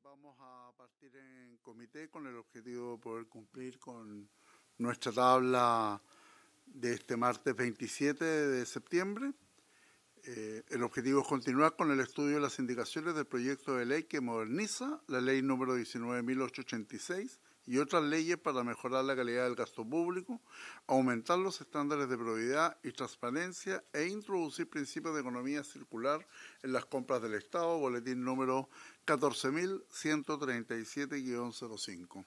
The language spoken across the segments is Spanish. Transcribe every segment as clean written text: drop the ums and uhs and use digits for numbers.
Vamos a partir en comité con el objetivo de poder cumplir con nuestra tabla de este martes 27 de septiembre. El objetivo es continuar con el estudio de las indicaciones del proyecto de ley que moderniza la ley número 19.886 y otras leyes para mejorar la calidad del gasto público, aumentar los estándares de probidad y transparencia e introducir principios de economía circular en las compras del Estado, boletín número 14.137-05.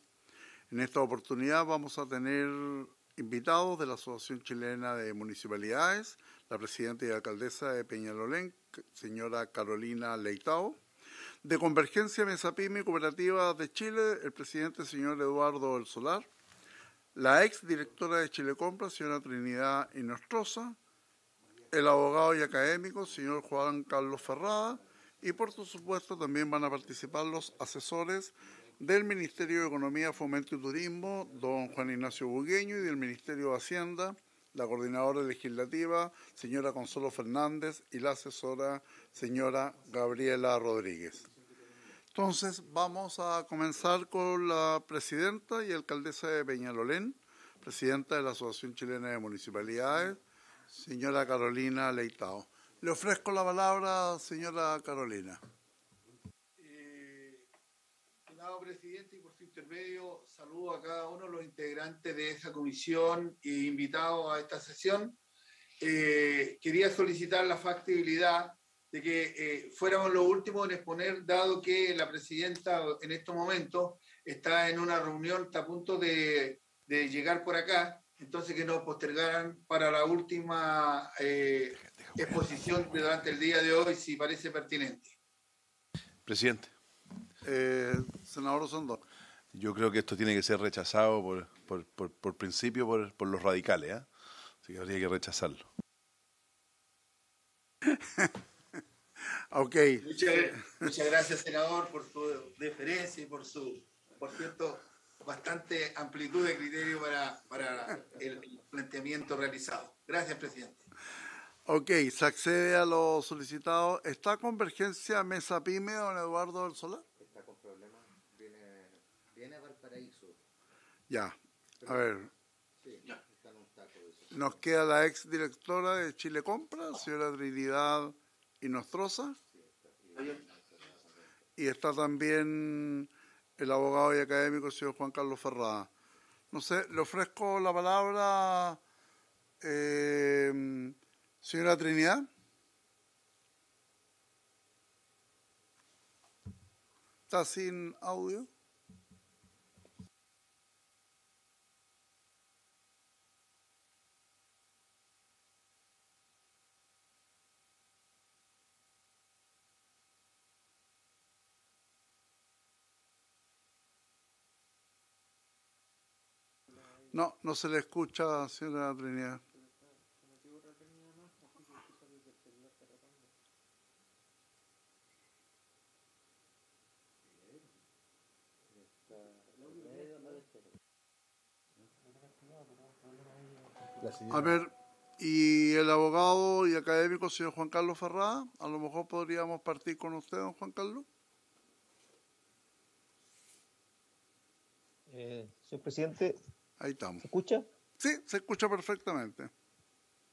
En esta oportunidad vamos a tener invitados de la Asociación Chilena de Municipalidades, la presidenta y alcaldesa de Peñalolén, señora Carolina Leitao; de Convergencia Mesa Pyme y Cooperativa de Chile, el presidente señor Eduardo del Solar; la ex directora de Chile Compra, señora Trinidad Inostroza; el abogado y académico, señor Juan Carlos Ferrada; y por supuesto también van a participar los asesores del Ministerio de Economía, Fomento y Turismo, don Juan Ignacio Bugueño, y del Ministerio de Hacienda, la coordinadora legislativa, señora Consuelo Fernández, y la asesora, señora Gabriela Rodríguez. Entonces, vamos a comenzar con la presidenta y alcaldesa de Peñalolén, presidenta de la Asociación Chilena de Municipalidades, señora Carolina Leitao. Le ofrezco la palabra, señora Carolina. Estimado presidente, y por su intermedio, saludo a cada uno de los integrantes de esa comisión e invitados a esta sesión. Quería solicitar la factibilidad de que fuéramos los últimos en exponer, dado que la presidenta en estos momentos está en una reunión, está a punto de llegar por acá, entonces que nos postergaran para la última exposición durante el día de hoy, si parece pertinente. Presidente. Senador Osondo. Yo creo que esto tiene que ser rechazado por principio por los radicales, ¿eh? Así que habría que rechazarlo. Ok. Muchas gracias, senador, por su deferencia y por cierto, bastante amplitud de criterio para el planteamiento realizado. Gracias, presidente. Ok, se accede a lo solicitado. ¿Está Convergencia Mesa Pyme, don Eduardo del Solar? Está con problemas, viene a Valparaíso. Ya, a ver. Sí, ya. Está en un taco de eso. Nos queda la ex directora de Chile Compra, señora Trinidad Inostroza. Sí, Y está también el abogado y académico, señor Juan Carlos Ferrada. No sé, le ofrezco la palabra, señora Trinidad. ¿Está sin audio? No, no se le escucha, señora Trinidad. A ver, y el abogado y académico, señor Juan Carlos Ferrada, a lo mejor podríamos partir con usted, don Juan Carlos. Señor presidente, Ahí estamos. ¿se escucha? Sí, se escucha perfectamente.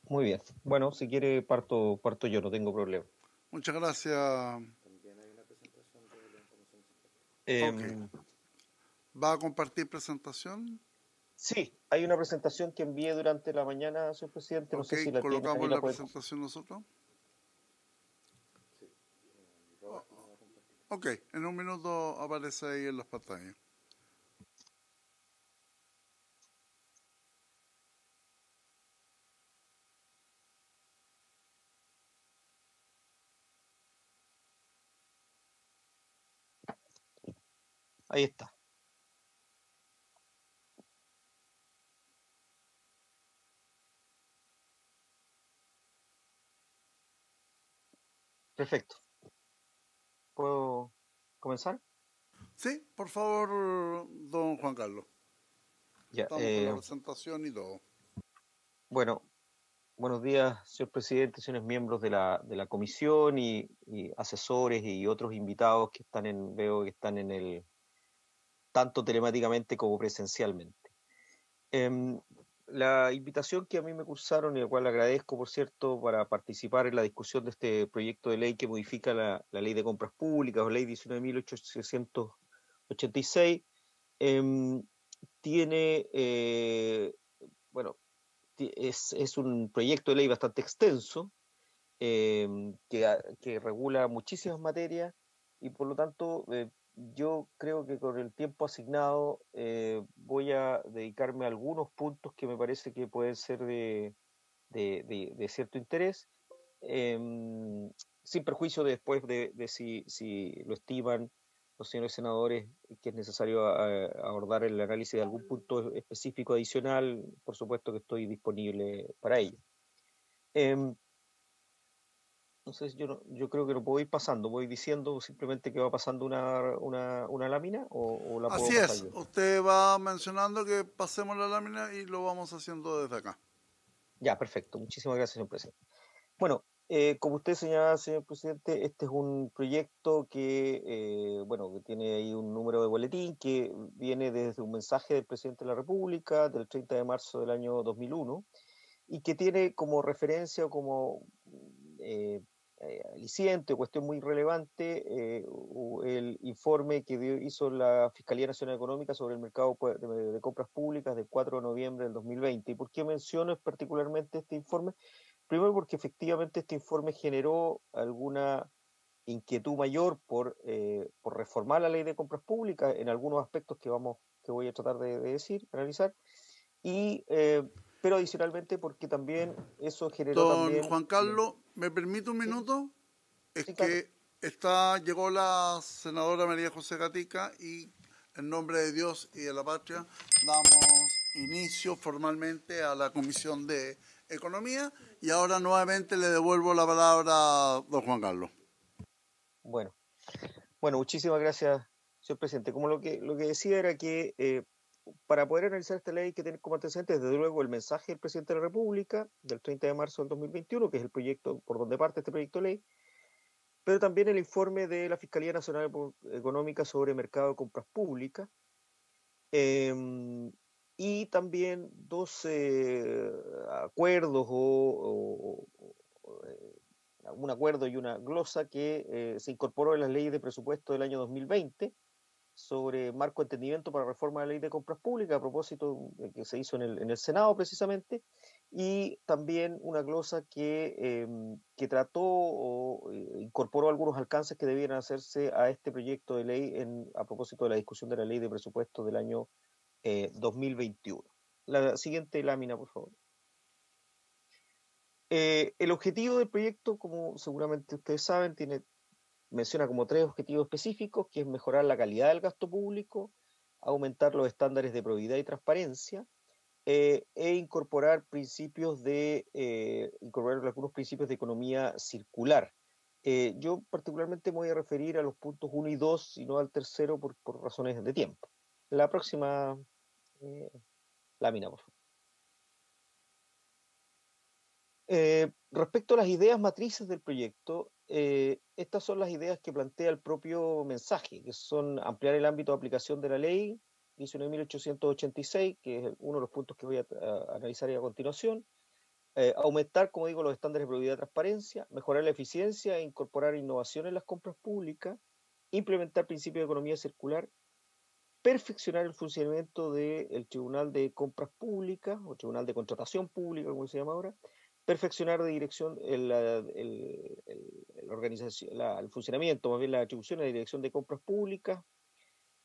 Muy bien. Bueno, si quiere parto yo, no tengo problema. Muchas gracias. También hay una presentación de la información. Ok. ¿Va a compartir presentación? Sí, hay una presentación que envié durante la mañana, señor presidente. No sé si la tiene. ¿Colocamos la presentación nosotros? Sí. Roberto la va a compartir. Ok, en un minuto aparece ahí en las pantallas. Ahí está. Perfecto. ¿Puedo comenzar? Sí, por favor, don Juan Carlos. Ya. Estamos con la presentación y todo. Bueno, Buenos días, señor presidente, señores miembros de la comisión y asesores y otros invitados que veo que están en tanto telemáticamente como presencialmente. Em, la invitación que a mí me cursaron y la cual agradezco, por cierto, para participar en la discusión de este proyecto de ley que modifica la ley de compras públicas o ley 19.886, em, tiene, bueno, es un proyecto de ley bastante extenso, que regula muchísimas materias y por lo tanto yo creo que con el tiempo asignado voy a dedicarme a algunos puntos que me parece que pueden ser de cierto interés, em, sin perjuicio después de si lo estiman los señores senadores que es necesario abordar el análisis de algún punto específico adicional. Por supuesto que estoy disponible para ello. Em, entonces yo creo que lo puedo ir pasando, voy diciendo simplemente que va pasando una lámina o la puedo Así pasar es, yo. usted va mencionando que pasemos la lámina y lo vamos haciendo desde acá. Ya, perfecto. Muchísimas gracias, señor presidente. Bueno, como usted señala, señor presidente, este es un proyecto bueno, que tiene ahí un número de boletín que viene desde un mensaje del presidente de la República del 30 de marzo del año 2001 y que tiene como referencia o como eh, aliciente o cuestión muy relevante el informe que hizo la Fiscalía Nacional Económica sobre el mercado de compras públicas del 4 de noviembre del 2020. ¿Y por qué menciono particularmente este informe? Primero porque efectivamente este informe generó alguna inquietud mayor por reformar la ley de compras públicas en algunos aspectos que voy a tratar de decir, analizar, y pero adicionalmente porque también eso generó Don también... Juan Carlos, ¿me permite un Sí, minuto? Es sí, claro. que llegó la senadora María José Gatica y en nombre de Dios y de la patria damos inicio formalmente a la Comisión de Economía y ahora nuevamente le devuelvo la palabra a don Juan Carlos. Bueno, muchísimas gracias, señor presidente. Como lo que decía era que para poder analizar esta ley hay que tener como antecedentes, desde luego, el mensaje del presidente de la República del 30 de marzo del 2021, que es el proyecto por donde parte este proyecto de ley, pero también el informe de la Fiscalía Nacional Económica sobre mercado de compras públicas, y también dos acuerdos un acuerdo y una glosa que se incorporó en las leyes de presupuesto del año 2020 sobre marco de entendimiento para reforma de la ley de compras públicas, a propósito que se hizo en el Senado precisamente, y también una glosa que trató o incorporó algunos alcances que debieran hacerse a este proyecto de ley a propósito de la discusión de la ley de presupuesto del año 2021. La siguiente lámina, por favor. El objetivo del proyecto, como seguramente ustedes saben, menciona como tres objetivos específicos, que es mejorar la calidad del gasto público, aumentar los estándares de probidad y transparencia, e incorporar algunos principios de economía circular. Yo particularmente me voy a referir a los puntos 1 y 2 y no al tercero por razones de tiempo. La próxima lámina, por favor. Respecto a las ideas matrices del proyecto, estas son las ideas que plantea el propio mensaje, que son ampliar el ámbito de aplicación de la ley 19.886, que es uno de los puntos que voy a analizar a continuación, aumentar, como digo, los estándares de probidad y transparencia, mejorar la eficiencia e incorporar innovación en las compras públicas, implementar principios de economía circular, perfeccionar el funcionamiento del Tribunal de Compras Públicas o Tribunal de Contratación Pública, como se llama ahora, perfeccionar de dirección el funcionamiento, más bien la atribución a la Dirección de Compras Públicas,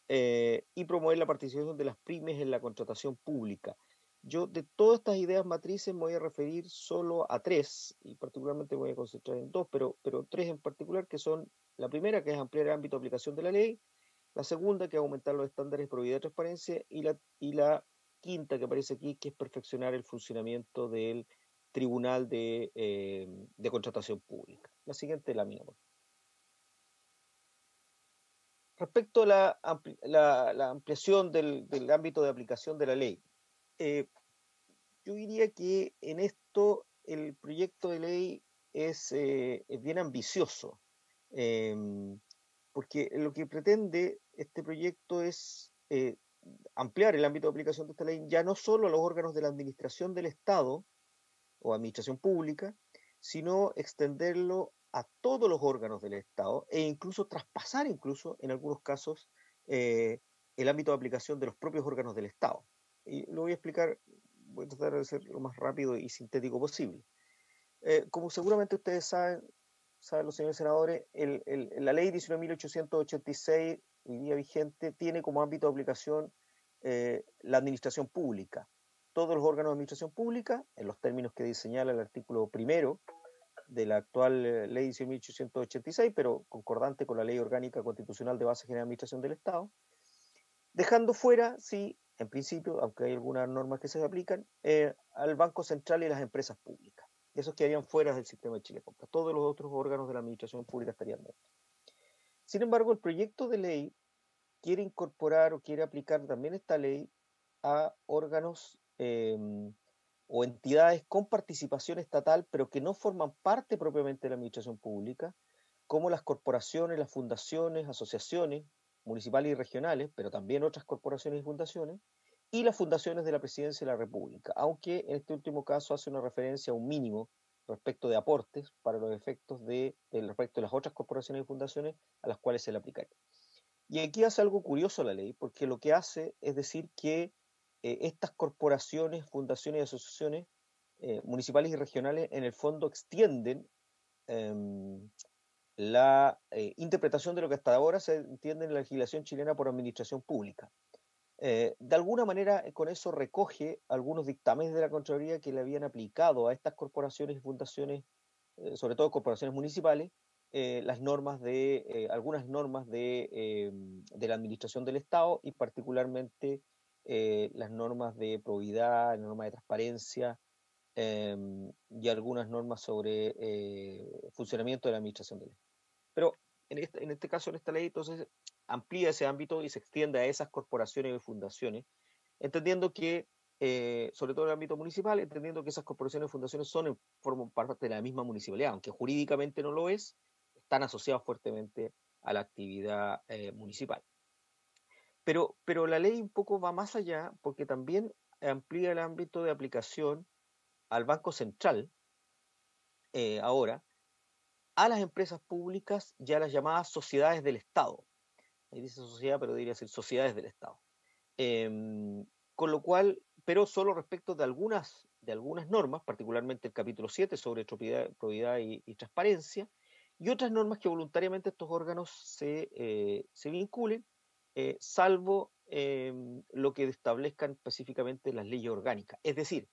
y promover la participación de las pymes en la contratación pública. Yo de todas estas ideas matrices me voy a referir solo a tres, y particularmente me voy a concentrar en dos, pero tres en particular, que son la primera, que es ampliar el ámbito de aplicación de la ley; la segunda, que es aumentar los estándares de probidad y transparencia; y la quinta, que aparece aquí, que es perfeccionar el funcionamiento del Tribunal de Contratación Pública. La siguiente lámina, por favor. Respecto a la ampliación del ámbito de aplicación de la ley, yo diría que en esto el proyecto de ley es bien ambicioso, porque lo que pretende este proyecto es ampliar el ámbito de aplicación de esta ley ya no solo a los órganos de la administración del Estado o administración pública, sino extenderlo a todos los órganos del Estado e incluso traspasar incluso en algunos casos eh, el ámbito de aplicación de los propios órganos del Estado. Y lo voy a explicar, voy a tratar de ser lo más rápido y sintético posible. Como seguramente ustedes saben los señores senadores, la ley 19.886, hoy día vigente, tiene como ámbito de aplicación la administración pública. Todos los órganos de administración pública, en los términos que señala el artículo primero de la actual ley 1886, pero concordante con la ley orgánica constitucional de base general de administración del Estado, dejando fuera, sí, en principio, aunque hay algunas normas que se aplican, al Banco Central y las empresas públicas. Esos quedarían fuera del sistema de Chile Compra. Todos los otros órganos de la administración pública estarían dentro. Sin embargo, el proyecto de ley quiere incorporar o quiere aplicar también esta ley a órganos o entidades con participación estatal, pero que no forman parte propiamente de la administración pública, como las corporaciones, las fundaciones, asociaciones municipales y regionales, pero también otras corporaciones y fundaciones, y las fundaciones de la Presidencia de la República, aunque en este último caso hace una referencia a un mínimo respecto de aportes para los efectos respecto de las otras corporaciones y fundaciones a las cuales se le aplicaría. Y aquí hace algo curioso la ley, porque lo que hace es decir que estas corporaciones, fundaciones y asociaciones municipales y regionales en el fondo extienden la interpretación de lo que hasta ahora se entiende en la legislación chilena por administración pública. De alguna manera con eso recoge algunos dictámenes de la Contraloría que le habían aplicado a estas corporaciones y fundaciones, sobre todo corporaciones municipales, algunas normas de la administración del Estado y particularmente las normas de probidad, normas de transparencia y algunas normas sobre funcionamiento de la administración del Estado. Pero en este caso, en esta ley, entonces amplía ese ámbito y se extiende a esas corporaciones y fundaciones, entendiendo que, sobre todo en el ámbito municipal, entendiendo que esas corporaciones y fundaciones forman parte de la misma municipalidad, aunque jurídicamente no lo es, están asociados fuertemente a la actividad municipal. Pero la ley un poco va más allá porque también amplía el ámbito de aplicación al Banco Central, ahora, a las empresas públicas y a las llamadas sociedades del Estado. Ahí dice sociedad, pero debería ser sociedades del Estado. Con lo cual, pero solo respecto de algunas normas, particularmente el capítulo 7 sobre probidad y transparencia, y otras normas que voluntariamente estos órganos se vinculen, salvo lo que establezcan específicamente las leyes orgánicas. Es decir,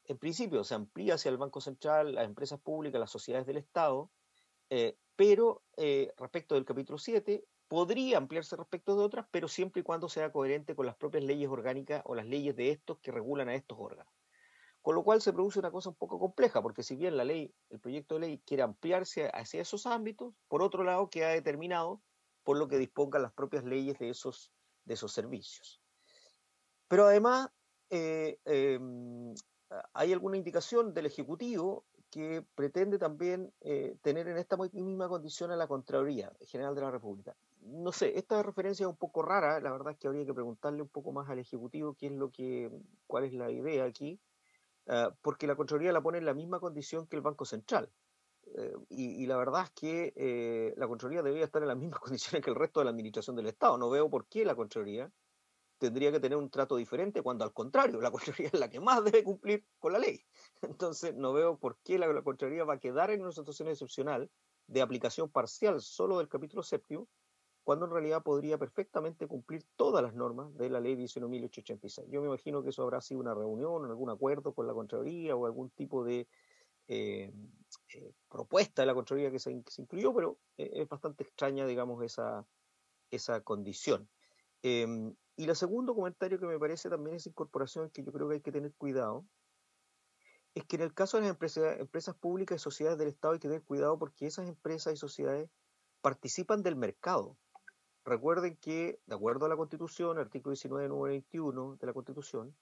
en principio se amplía hacia el Banco Central, las empresas públicas, las sociedades del Estado, pero respecto del capítulo 7 podría ampliarse respecto de otras, pero siempre y cuando sea coherente con las propias leyes orgánicas o las leyes de estos que regulan a estos órganos. Con lo cual se produce una cosa un poco compleja, porque si bien el proyecto de ley quiere ampliarse hacia esos ámbitos, por otro lado queda determinado por lo que dispongan las propias leyes de esos servicios. Pero además hay alguna indicación del Ejecutivo que pretende también tener en esta misma condición a la Contraloría General de la República. No sé, esta referencia es un poco rara, la verdad es que habría que preguntarle un poco más al Ejecutivo cuál es la idea aquí, porque la Contraloría la pone en la misma condición que el Banco Central. Y la verdad es que la Contraloría debería estar en las mismas condiciones que el resto de la administración del Estado. No veo por qué la Contraloría tendría que tener un trato diferente cuando al contrario, la Contraloría es la que más debe cumplir con la ley. Entonces no veo por qué la Contraloría va a quedar en una situación excepcional de aplicación parcial solo del capítulo 7, cuando en realidad podría perfectamente cumplir todas las normas de la ley 19.886. Yo me imagino que eso habrá sido una reunión, algún acuerdo con la Contraloría o algún tipo de propuesta de la Contraloría que se incluyó, pero es bastante extraña, digamos, esa condición. Y el segundo comentario que me parece también es incorporación que yo creo que hay que tener cuidado, es que en el caso de las empresas públicas y sociedades del Estado hay que tener cuidado porque esas empresas y sociedades participan del mercado. Recuerden que, de acuerdo a la Constitución, artículo 19, número 21 de la Constitución,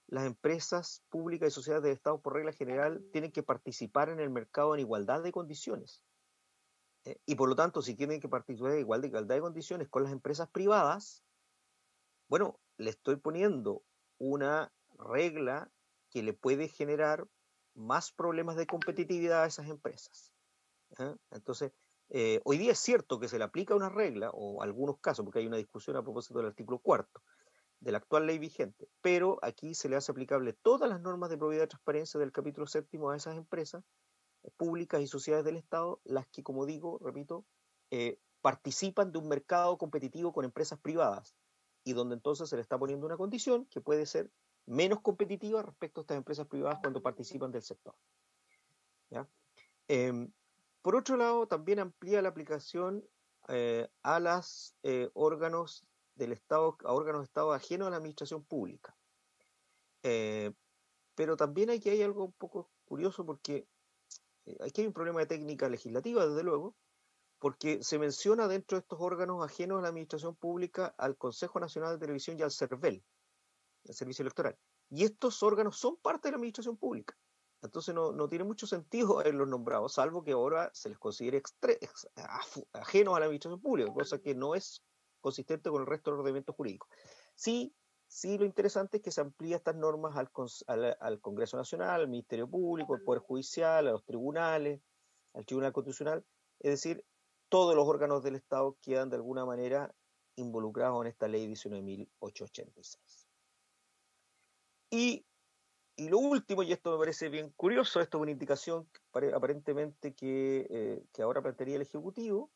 las empresas públicas y sociedades de Estado, por regla general, tienen que participar en el mercado en igualdad de condiciones. Y por lo tanto, si tienen que participar en igualdad de condiciones con las empresas privadas, bueno, le estoy poniendo una regla que le puede generar más problemas de competitividad a esas empresas. Entonces, hoy día es cierto que se le aplica una regla, o algunos casos, porque hay una discusión a propósito del artículo 4 de la actual ley vigente, pero aquí se le hace aplicable todas las normas de probidad y transparencia del capítulo 7 a esas empresas públicas y sociedades del Estado, las que, como digo, repito, participan de un mercado competitivo con empresas privadas, y donde entonces se le está poniendo una condición que puede ser menos competitiva respecto a estas empresas privadas cuando participan del sector. ¿Ya? Por otro lado, también amplía la aplicación a los órganos del Estado, a órganos de Estado ajenos a la administración pública. Pero también aquí hay algo un poco curioso, porque aquí hay un problema de técnica legislativa, desde luego, porque se menciona dentro de estos órganos ajenos a la administración pública al Consejo Nacional de Televisión y al CERVEL, el Servicio Electoral. Y estos órganos son parte de la administración pública. Entonces no tiene mucho sentido haberlos nombrados, salvo que ahora se les considere ajenos a la administración pública, cosa que no es consistente con el resto del ordenamiento jurídico. Sí, lo interesante es que se amplía estas normas al Congreso Nacional, al Ministerio Público, al Poder Judicial, a los tribunales, al Tribunal Constitucional, es decir, todos los órganos del Estado quedan de alguna manera involucrados en esta ley 19.886. Y lo último, y esto me parece bien curioso, esto es una indicación aparentemente que ahora plantearía el Ejecutivo,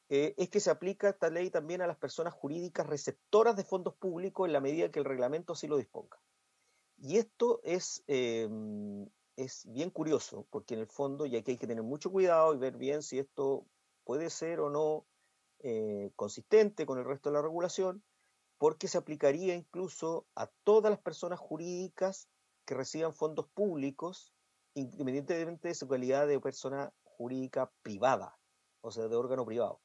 es que se aplica esta ley también a las personas jurídicas receptoras de fondos públicos en la medida que el reglamento así lo disponga. Y esto es bien curioso, porque en el fondo, y aquí hay que tener mucho cuidado y ver bien si esto puede ser o no consistente con el resto de la regulación, porque se aplicaría incluso a todas las personas jurídicas que reciban fondos públicos, independientemente de su calidad de persona jurídica privada, o sea, de órgano privado.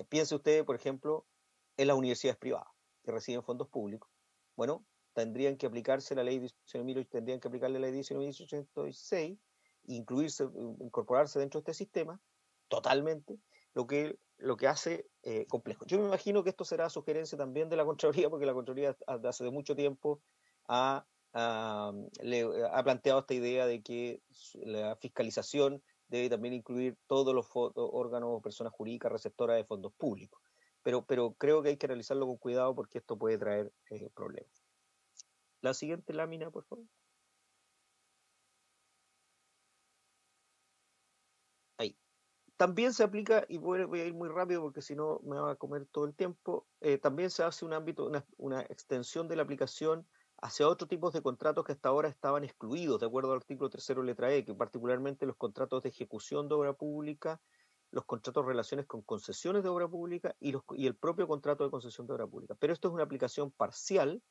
Piense usted, por ejemplo, en las universidades privadas que reciben fondos públicos. Bueno, tendrían que aplicarse la ley 19.000, tendrían que aplicarle la ley 19.806, incorporarse dentro de este sistema totalmente, lo que hace complejo. Yo me imagino que esto será sugerencia también de la Contraloría, porque la Contraloría hace de mucho tiempo ha planteado esta idea de que la fiscalización debe también incluir todos los órganos o personas jurídicas receptoras de fondos públicos. Pero creo que hay que realizarlo con cuidado, porque esto puede traer problemas. La siguiente lámina, por favor. Ahí. También se aplica, y voy a ir muy rápido porque si no me va a comer todo el tiempo, también se hace una extensión de la aplicación hacia otros tipos de contratos que hasta ahora estaban excluidos, de acuerdo al artículo 3 letra E, que particularmente los contratos de ejecución de obra pública, los contratos de relaciones con concesiones de obra pública y el propio contrato de concesión de obra pública. Pero esto es una aplicación parcial,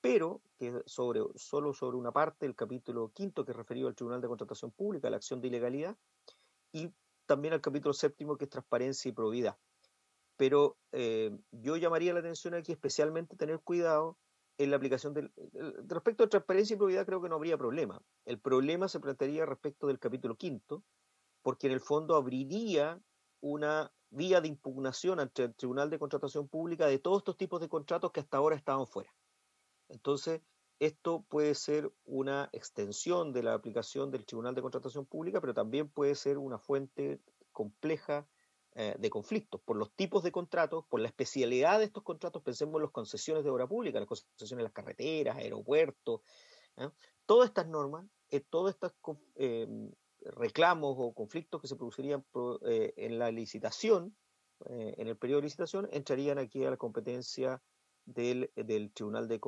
pero que solo sobre una parte del capítulo 5, que es referido al Tribunal de Contratación Pública, la acción de ilegalidad, y también al capítulo 7, que es transparencia y probidad. Pero yo llamaría la atención aquí especialmente tener cuidado en la aplicación respecto a transparencia y probidad. Creo que no habría problema. El problema se plantearía respecto del capítulo 5, porque en el fondo abriría una vía de impugnación ante el Tribunal de Contratación Pública de todos estos tipos de contratos que hasta ahora estaban fuera. Entonces, esto puede ser una extensión de la aplicación del Tribunal de Contratación Pública, pero también puede ser una fuente compleja de conflictos por los tipos de contratos, por la especialidad de estos contratos. Pensemos en las concesiones de obra pública, las concesiones de las carreteras, aeropuertos, ¿eh? Todas estas normas, todos estos reclamos o conflictos que se producirían en la licitación, en el periodo de licitación, entrarían aquí a la competencia del Tribunal de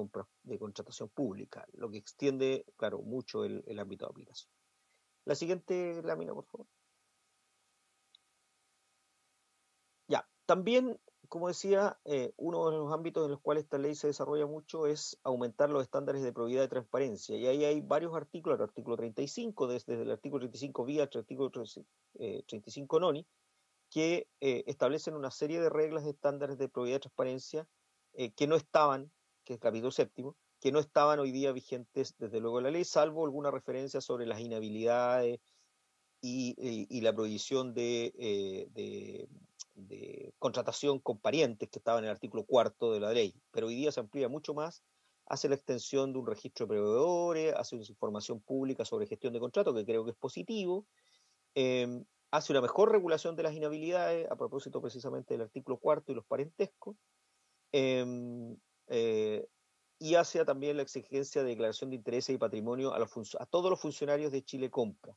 Contratación Pública, lo que extiende, claro, mucho el ámbito de aplicación. La siguiente lámina, por favor. Ya, también, como decía, uno de los ámbitos en los cuales esta ley se desarrolla mucho es aumentar los estándares de probidad y transparencia. Y ahí hay varios artículos, el artículo 35, desde el artículo 35 vía hasta el artículo 35 noni, que establecen una serie de reglas de estándares de probidad y transparencia que no estaban, que es el capítulo 7, que no estaban hoy día vigentes desde luego en la ley, salvo alguna referencia sobre las inhabilidades y la prohibición de contratación con parientes que estaba en el artículo 4 de la ley. Pero hoy día se amplía mucho más, hace la extensión de un registro de proveedores, hace una información pública sobre gestión de contratos, que creo que es positivo, hace una mejor regulación de las inhabilidades, a propósito precisamente del artículo 4 y los parentescos, eh, eh, y hace también la exigencia de declaración de intereses y patrimonio a todos los funcionarios de Chile Compra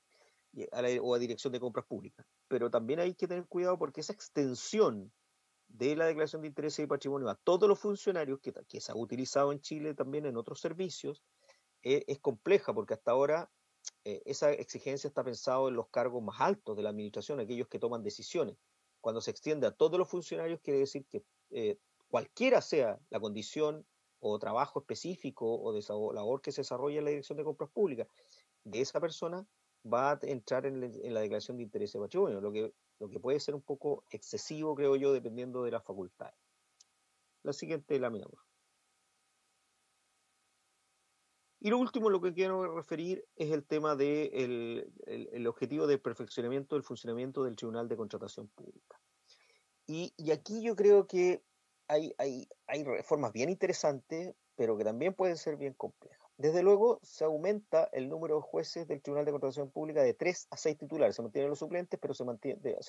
o a Dirección de Compras Públicas. Pero también hay que tener cuidado porque esa extensión de la declaración de intereses y patrimonio a todos los funcionarios, que se ha utilizado en Chile también en otros servicios, es compleja porque hasta ahora esa exigencia está pensada en los cargos más altos de la administración, aquellos que toman decisiones. Cuando se extiende a todos los funcionarios, quiere decir que cualquiera sea la condición o trabajo específico o de esa labor que se desarrolla en la Dirección de Compras Públicas de esa persona, va a entrar en la declaración de interés de patrimonio, lo que puede ser un poco excesivo, creo yo, dependiendo de las facultades. La siguiente lámina, por favor. Y lo último, lo que quiero referir es el tema del el objetivo de perfeccionamiento del funcionamiento del Tribunal de Contratación Pública. Y aquí yo creo que hay reformas bien interesantes, pero que también pueden ser bien complejas. Desde luego, se aumenta el número de jueces del Tribunal de Contratación Pública de 3 a 6 titulares. Se mantienen los suplentes, pero se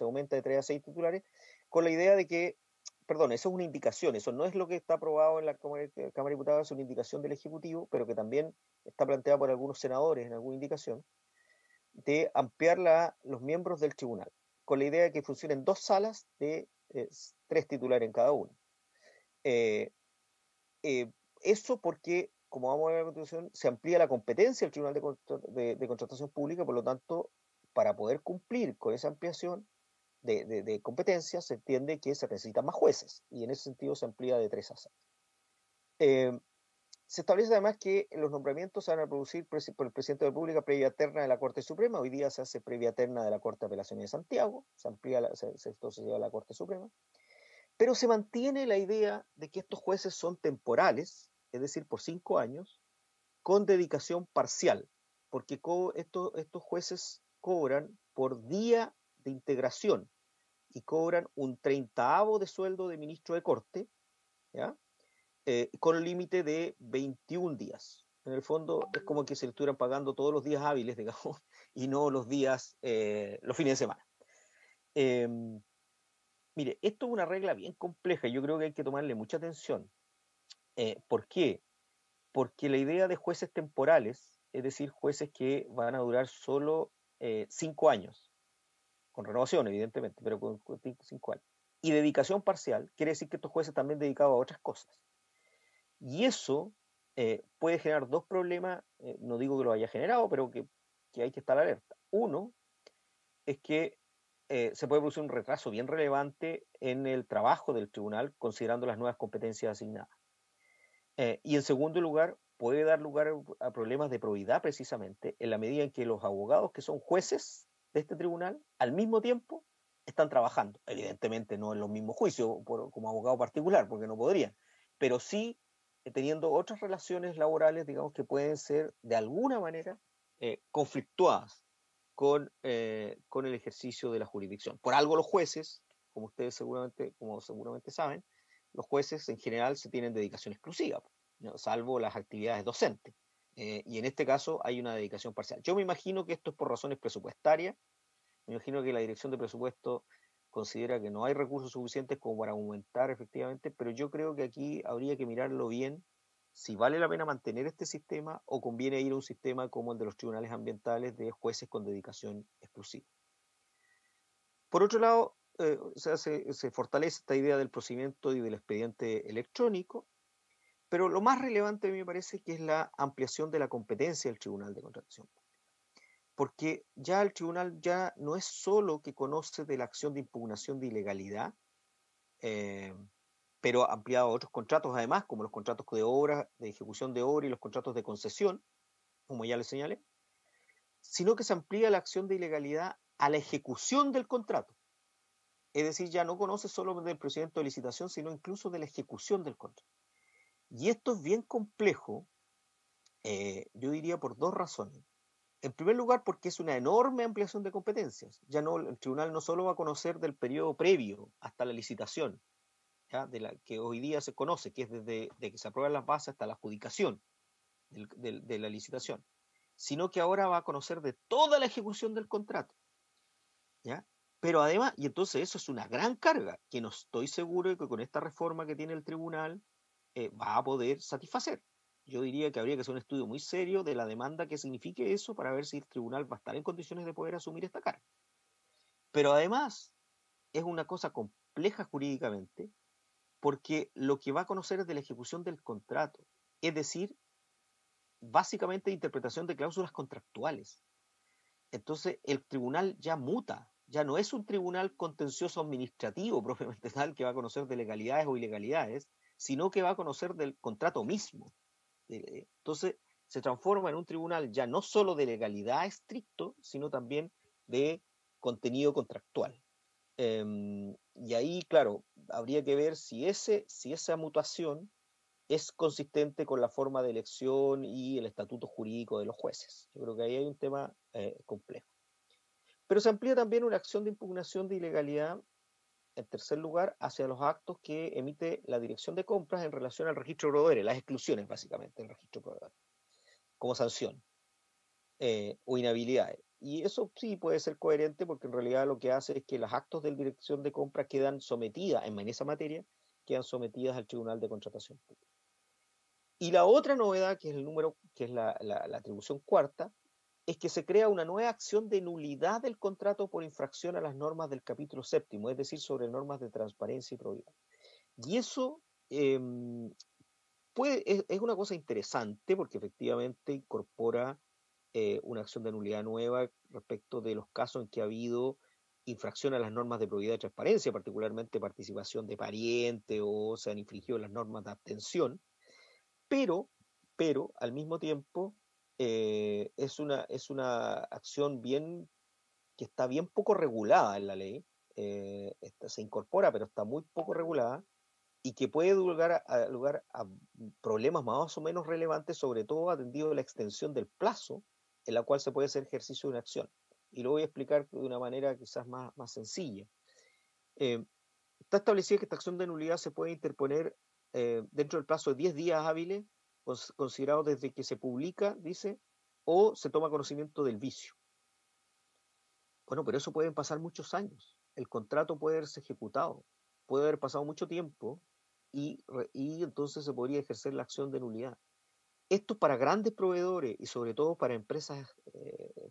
aumenta de 3 a 6 titulares, con la idea de que, perdón, eso es una indicación, eso no es lo que está aprobado en la Cámara de Diputados, es una indicación del Ejecutivo, pero que también está planteada por algunos senadores en alguna indicación, de ampliar los miembros del tribunal, con la idea de que funcionen 2 salas de 3 titulares en cada una. Eso porque, como vamos a ver a continuación, se amplía la competencia del Tribunal de Contratación Pública, por lo tanto, para poder cumplir con esa ampliación de competencia, se entiende que se necesitan más jueces, y en ese sentido se amplía de 3 a 6. Se establece además que los nombramientos se van a producir por el Presidente de la República previa terna de la Corte Suprema. Hoy día se hace previa terna de la Corte de Apelaciones de Santiago, se amplía, esto se lleva a la Corte Suprema, pero se mantiene la idea de que estos jueces son temporales, es decir, por 5 años, con dedicación parcial, porque estos jueces cobran por día de integración y cobran un 30avo de sueldo de ministro de Corte, ¿ya? Con el límite de 21 días. En el fondo es como que se le estuvieran pagando todos los días hábiles, digamos, y no los días, los fines de semana. Mire, esto es una regla bien compleja y yo creo que hay que tomarle mucha atención. ¿Por qué? Porque la idea de jueces temporales, es decir, jueces que van a durar solo 5 años, con renovación evidentemente, pero con 5 años, y dedicación parcial, quiere decir que estos jueces también dedicados a otras cosas. Y eso puede generar 2 problemas, no digo que lo haya generado, pero que hay que estar alerta. Uno es que se puede producir un retraso bien relevante en el trabajo del tribunal, considerando las nuevas competencias asignadas. Y en segundo lugar, puede dar lugar a problemas de probidad precisamente, en la medida en que los abogados que son jueces de este tribunal, al mismo tiempo, están trabajando. Evidentemente no en los mismos juicios como abogado particular, porque no podrían, pero sí teniendo otras relaciones laborales, digamos, que pueden ser de alguna manera conflictuadas con el ejercicio de la jurisdicción. Por algo los jueces, como seguramente saben, los jueces en general se tienen dedicación exclusiva, ¿no? Salvo las actividades docentes. Y en este caso hay una dedicación parcial. Yo me imagino que esto es por razones presupuestarias. Me imagino que la Dirección de Presupuesto considera que no hay recursos suficientes como para aumentar efectivamente, pero yo creo que aquí habría que mirarlo bien si vale la pena mantener este sistema o conviene ir a un sistema como el de los tribunales ambientales de jueces con dedicación exclusiva. Por otro lado, se fortalece esta idea del procedimiento y del expediente electrónico, pero lo más relevante a mí me parece que es la ampliación de la competencia del Tribunal de Contratación Pública, porque ya el tribunal ya no es solo que conoce de la acción de impugnación de ilegalidad, pero ampliado a otros contratos además, como los contratos de obra, de ejecución de obra y los contratos de concesión, como ya les señalé, sino que se amplía la acción de ilegalidad a la ejecución del contrato. Es decir, ya no conoce solo del procedimiento de licitación, sino incluso de la ejecución del contrato. Y esto es bien complejo Yo diría por dos razones. En primer lugar, porque es una enorme ampliación de competencias. Ya no, el tribunal no solo va a conocer del periodo previo hasta la licitación, ¿ya? De la que hoy día se conoce, que es desde de que se aprueban las bases hasta la adjudicación de la licitación, sino que ahora va a conocer de toda la ejecución del contrato, ¿ya? Pero además, y entonces eso es una gran carga que no estoy seguro de que con esta reforma que tiene el tribunal va a poder satisfacer. Yo diría que habría que hacer un estudio muy serio de la demanda que signifique eso para ver si el tribunal va a estar en condiciones de poder asumir esta carga. Pero además es una cosa compleja jurídicamente porque lo que va a conocer es de la ejecución del contrato, es decir, básicamente interpretación de cláusulas contractuales. Entonces el tribunal ya muta, ya no es un tribunal contencioso administrativo propiamente tal que va a conocer de legalidades o ilegalidades, sino que va a conocer del contrato mismo. Entonces se transforma en un tribunal ya no solo de legalidad estricto, sino también de contenido contractual. Y ahí, claro, habría que ver si esa mutación es consistente con la forma de elección y el estatuto jurídico de los jueces. Yo creo que ahí hay un tema complejo. Pero se amplía también una acción de impugnación de ilegalidad, en tercer lugar, hacia los actos que emite la Dirección de Compras en relación al registro de proveedores, las exclusiones básicamente del registro de proveedores, como sanción o inhabilidades. Y eso sí puede ser coherente porque en realidad lo que hace es que los actos de la Dirección de Compras quedan sometidas, en esa materia, quedan sometidas al Tribunal de Contratación Pública. Y la otra novedad, que es el número, que es la atribución cuarta, es que se crea una nueva acción de nulidad del contrato por infracción a las normas del capítulo séptimo, es decir, sobre normas de transparencia y probidad. Y eso eh, es una cosa interesante porque efectivamente incorpora una acción de nulidad nueva respecto de los casos en que ha habido infracción a las normas de probidad y transparencia, particularmente participación de pariente o se han infringido las normas de abstención, pero, pero al mismo tiempo es una acción bien que está bien poco regulada en la ley, se incorpora pero está muy poco regulada y que puede dar lugar a problemas más o menos relevantes, sobre todo atendido la extensión del plazo en la cual se puede hacer ejercicio de una acción. Y lo voy a explicar de una manera quizás más sencilla. Eh, Está establecido que esta acción de nulidad se puede interponer dentro del plazo de 10 días hábiles, considerado desde que se publica, dice, o se toma conocimiento del vicio. Bueno, pero eso pueden pasar muchos años. El contrato puede haberse ejecutado, puede haber pasado mucho tiempo y entonces se podría ejercer la acción de nulidad. Esto para grandes proveedores y sobre todo para empresas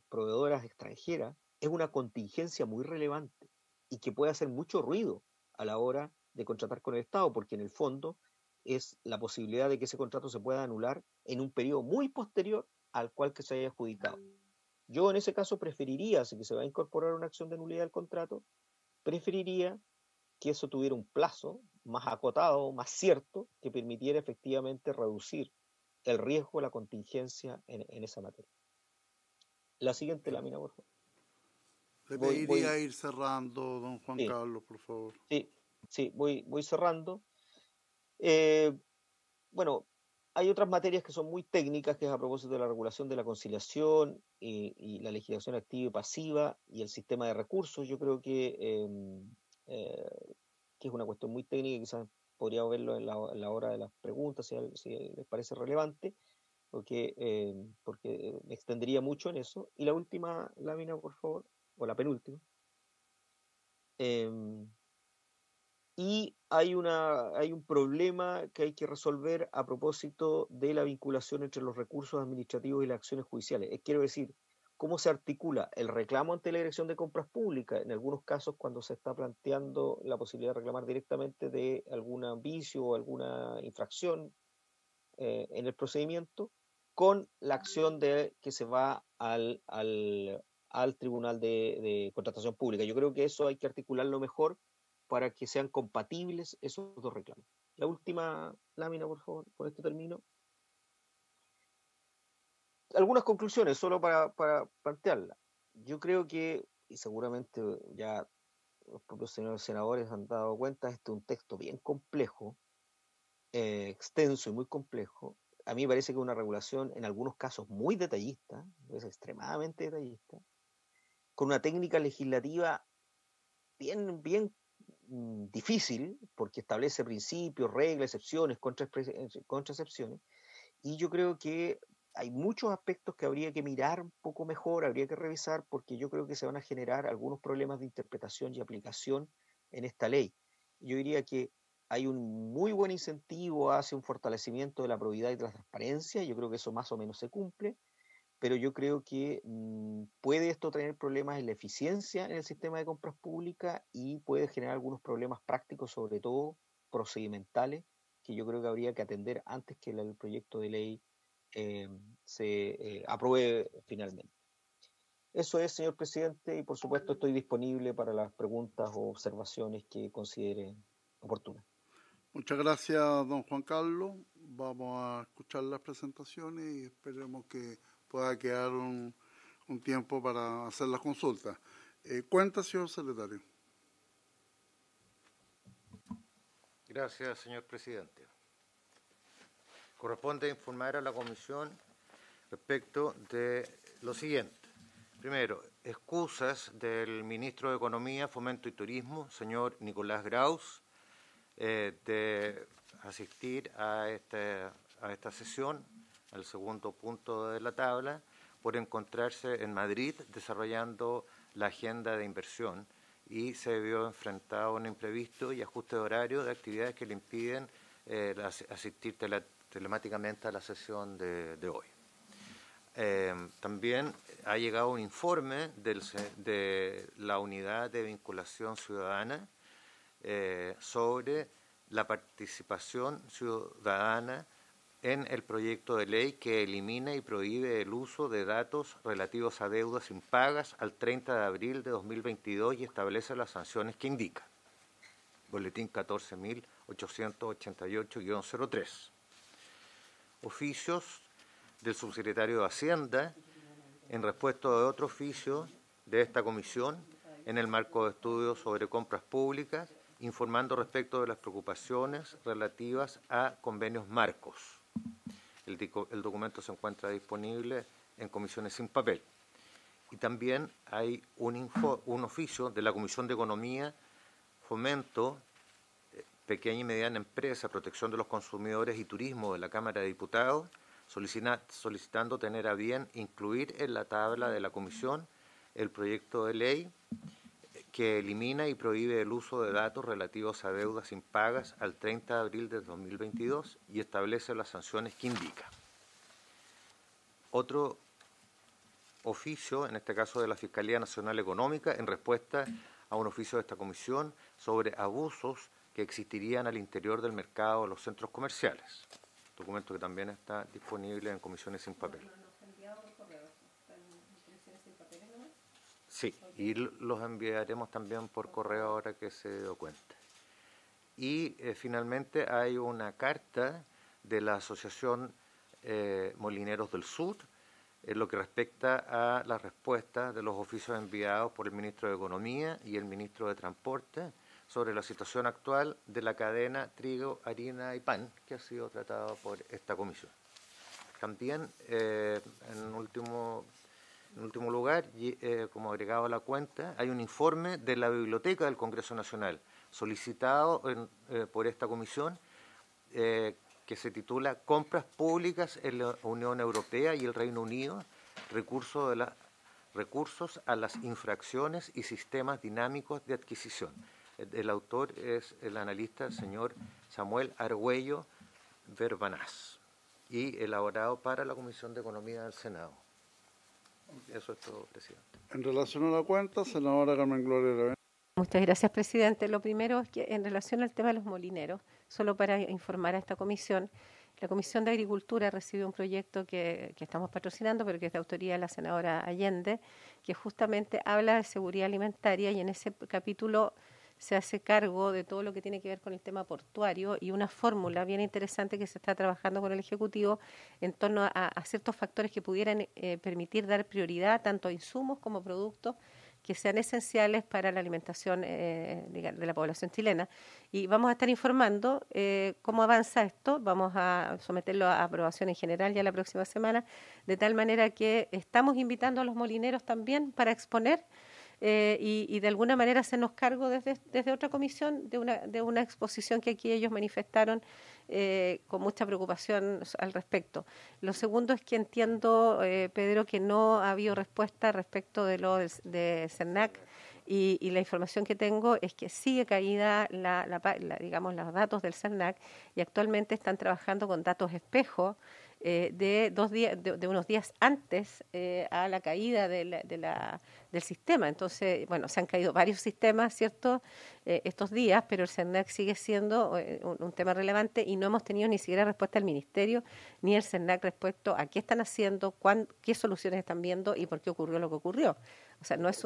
proveedoras extranjeras es una contingencia muy relevante y que puede hacer mucho ruido a la hora de contratar con el Estado, porque en el fondo es la posibilidad de que ese contrato se pueda anular en un periodo muy posterior al cual que se haya adjudicado. Yo en ese caso preferiría, si que se va a incorporar una acción de nulidad del contrato, preferiría que eso tuviera un plazo más acotado, más cierto, que permitiera efectivamente reducir el riesgo, la contingencia en esa materia. La siguiente lámina, por favor. Le Voy, pediría ir cerrando, don Juan sí, Carlos, por favor. sí, voy cerrando. Eh, bueno, hay otras materias que son muy técnicas, que es a propósito de la regulación de la conciliación y la legislación activa y pasiva y el sistema de recursos. Yo creo eh, que es una cuestión muy técnica, quizás podría verlo en la hora de las preguntas, si les parece relevante, porque me extendería mucho en eso. Y la última lámina, por favor, o la penúltima. Em, y hay un problema que hay que resolver a propósito de la vinculación entre los recursos administrativos y las acciones judiciales. Quiero decir, cómo se articula el reclamo ante la Dirección de Compras Públicas, en algunos casos cuando se está planteando la posibilidad de reclamar directamente de algún vicio o alguna infracción en el procedimiento, con la acción que se va al Tribunal de Contratación Pública. Yo creo que eso hay que articularlo mejor para que sean compatibles esos dos reclamos. La última lámina, por favor, con esto termino. Algunas conclusiones, solo para plantearla. Yo creo que, y seguramente ya los propios señores senadores han dado cuenta, este es un texto bien complejo, extenso y muy complejo, a mí me parece que es una regulación en algunos casos muy detallista, es extremadamente detallista, con una técnica legislativa bien difícil, porque establece principios, reglas, excepciones, contraexcepciones, y yo creo que hay muchos aspectos que habría que mirar un poco mejor, habría que revisar, porque yo creo que se van a generar algunos problemas de interpretación y aplicación en esta ley. Yo diría que hay un muy buen incentivo hacia un fortalecimiento de la probidad y de la transparencia, yo creo que eso más o menos se cumple, pero yo creo que puede esto tener problemas en la eficiencia en el sistema de compras públicas y puede generar algunos problemas prácticos, sobre todo procedimentales, que yo creo que habría que atender antes que el proyecto de ley se apruebe finalmente. Eso es, señor presidente, y por supuesto estoy disponible para las preguntas o observaciones que considere oportunas. Muchas gracias, don Juan Carlos. Vamos a escuchar las presentaciones y esperemos que pueda quedar un tiempo para hacer las consultas. Cuenta, señor secretario. Gracias, señor presidente. Corresponde informar a la comisión respecto de lo siguiente. Primero, excusas del ministro de Economía, Fomento y Turismo, señor Nicolás Graus, de asistir a esta sesión, al segundo punto de la tabla, por encontrarse en Madrid desarrollando la agenda de inversión y se vio enfrentado a un imprevisto y ajuste de horario de actividades que le impiden asistir telemáticamente a la sesión de hoy. También ha llegado un informe de la Unidad de Vinculación Ciudadana sobre la participación ciudadana en el proyecto de ley que elimina y prohíbe el uso de datos relativos a deudas impagas al 30 de abril de 2022 y establece las sanciones que indica. Boletín 14.888-03. Oficios del subsecretario de Hacienda en respuesta de otro oficio de esta comisión en el marco de estudios sobre compras públicas, informando respecto de las preocupaciones relativas a convenios marcos. El documento se encuentra disponible en comisiones sin papel. Y también hay un oficio de la Comisión de Economía, Fomento, Pequeña y Mediana Empresa, Protección de los Consumidores y Turismo de la Cámara de Diputados, solicitando tener a bien incluir en la tabla de la comisión el proyecto de ley que elimina y prohíbe el uso de datos relativos a deudas impagas al 30 de abril de 2022 y establece las sanciones que indica. Otro oficio, en este caso de la Fiscalía Nacional Económica, en respuesta a un oficio de esta comisión sobre abusos que existirían al interior del mercado de los centros comerciales. Documento que también está disponible en comisiones sin papel. Sí, y los enviaremos también por correo ahora que se dio cuenta. Y finalmente hay una carta de la Asociación Molineros del Sur en lo que respecta a la respuesta de los oficios enviados por el ministro de Economía y el ministro de Transporte sobre la situación actual de la cadena trigo, harina y pan que ha sido tratado por esta comisión. También, en último lugar, como agregado a la cuenta, hay un informe de la Biblioteca del Congreso Nacional solicitado por esta comisión que se titula Compras Públicas en la Unión Europea y el Reino Unido, recursos a las infracciones y sistemas dinámicos de adquisición. El autor es el analista señor Samuel Argüello Verbanás y elaborado para la Comisión de Economía del Senado. Eso es todo, presidente. En relación a la cuenta, senadora Carmen Gloria Aravena. Muchas gracias, presidente. Lo primero es que en relación al tema de los molineros, solo para informar a esta comisión, la Comisión de Agricultura recibió un proyecto que estamos patrocinando, pero que es de autoría de la senadora Allende, que justamente habla de seguridad alimentaria y en ese capítulo se hace cargo de todo lo que tiene que ver con el tema portuario y una fórmula bien interesante que se está trabajando con el Ejecutivo en torno a ciertos factores que pudieran permitir dar prioridad tanto a insumos como productos que sean esenciales para la alimentación de la población chilena. Y vamos a estar informando cómo avanza esto. Vamos a someterlo a aprobación en general ya la próxima semana, de tal manera que estamos invitando a los molineros también para exponer y de alguna manera hacernos cargo desde otra comisión de una exposición que aquí ellos manifestaron con mucha preocupación al respecto. Lo segundo es que entiendo, Pedro, que no ha habido respuesta respecto de lo de CERNAC y la información que tengo es que sigue caída digamos, los datos del CERNAC y actualmente están trabajando con datos espejo de unos días antes a la caída del sistema. Entonces, bueno, se han caído varios sistemas, ¿cierto?, estos días, pero el CERNAC sigue siendo un tema relevante y no hemos tenido ni siquiera respuesta del Ministerio ni el CERNAC respecto a qué están haciendo, qué soluciones están viendo y por qué ocurrió lo que ocurrió. O sea, no es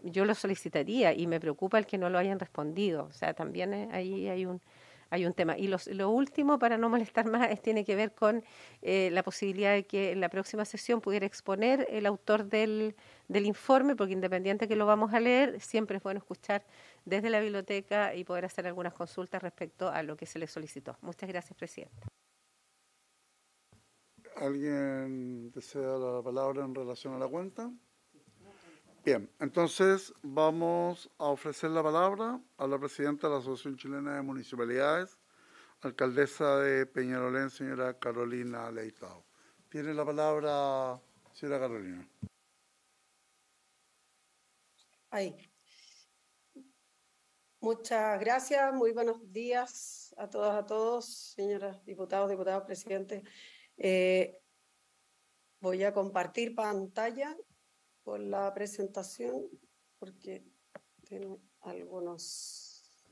yo lo solicitaría y me preocupa el que no lo hayan respondido. O sea, también ahí hay un tema. Y lo último, para no molestar más, tiene que ver con la posibilidad de que en la próxima sesión pudiera exponer el autor del informe, porque independiente que lo vamos a leer, siempre es bueno escuchar desde la biblioteca y poder hacer algunas consultas respecto a lo que se le solicitó. Muchas gracias, presidente. ¿Alguien desea la palabra en relación a la cuenta? Bien, entonces vamos a ofrecer la palabra a la presidenta de la Asociación Chilena de Municipalidades, alcaldesa de Peñalolén, señora Carolina Leitao. Tiene la palabra, señora Carolina. Ahí. Muchas gracias, muy buenos días a todas, a todos, señoras diputados, diputados, presidente. Voy a compartir pantalla con la presentación porque tengo algunos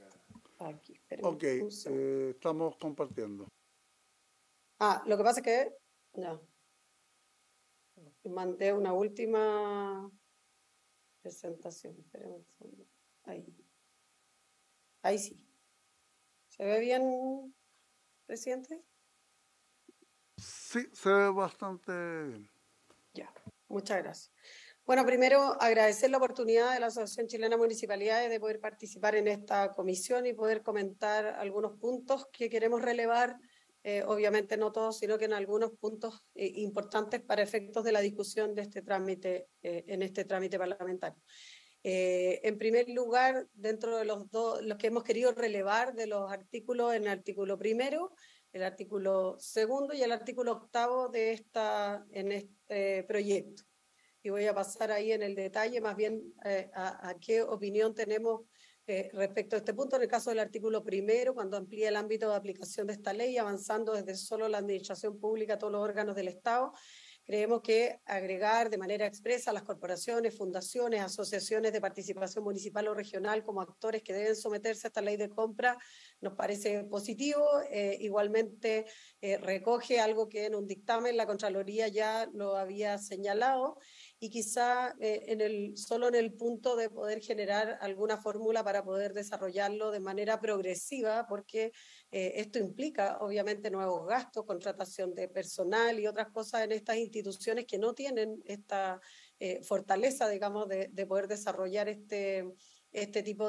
aquí. Ok, estamos compartiendo. Lo que pasa es que ya mandé una última presentación. Esperen un segundo. Ahí sí. ¿Se ve bien, presidente? Sí, se ve bastante bien. Ya, muchas gracias. Bueno, primero agradecer la oportunidad de la Asociación Chilena de Municipalidades de poder participar en esta comisión y poder comentar algunos puntos que queremos relevar, obviamente no todos, sino que en algunos puntos importantes para efectos de la discusión de este trámite, en este trámite parlamentario. En primer lugar, dentro de los que hemos querido relevar de los artículos, en el artículo primero, el artículo segundo y el artículo octavo en este proyecto. Y voy a pasar ahí en el detalle más bien a qué opinión tenemos respecto a este punto. En el caso del artículo primero, cuando amplía el ámbito de aplicación de esta ley, avanzando desde solo la administración pública a todos los órganos del Estado, creemos que agregar de manera expresa a las corporaciones, fundaciones, asociaciones de participación municipal o regional como actores que deben someterse a esta ley de compra nos parece positivo. Igualmente recoge algo que en un dictamen la Contraloría ya lo había señalado y quizá solo en el punto de poder generar alguna fórmula para poder desarrollarlo de manera progresiva, porque esto implica obviamente nuevos gastos, contratación de personal y otras cosas en estas instituciones que no tienen esta fortaleza, digamos, de poder desarrollar este tipo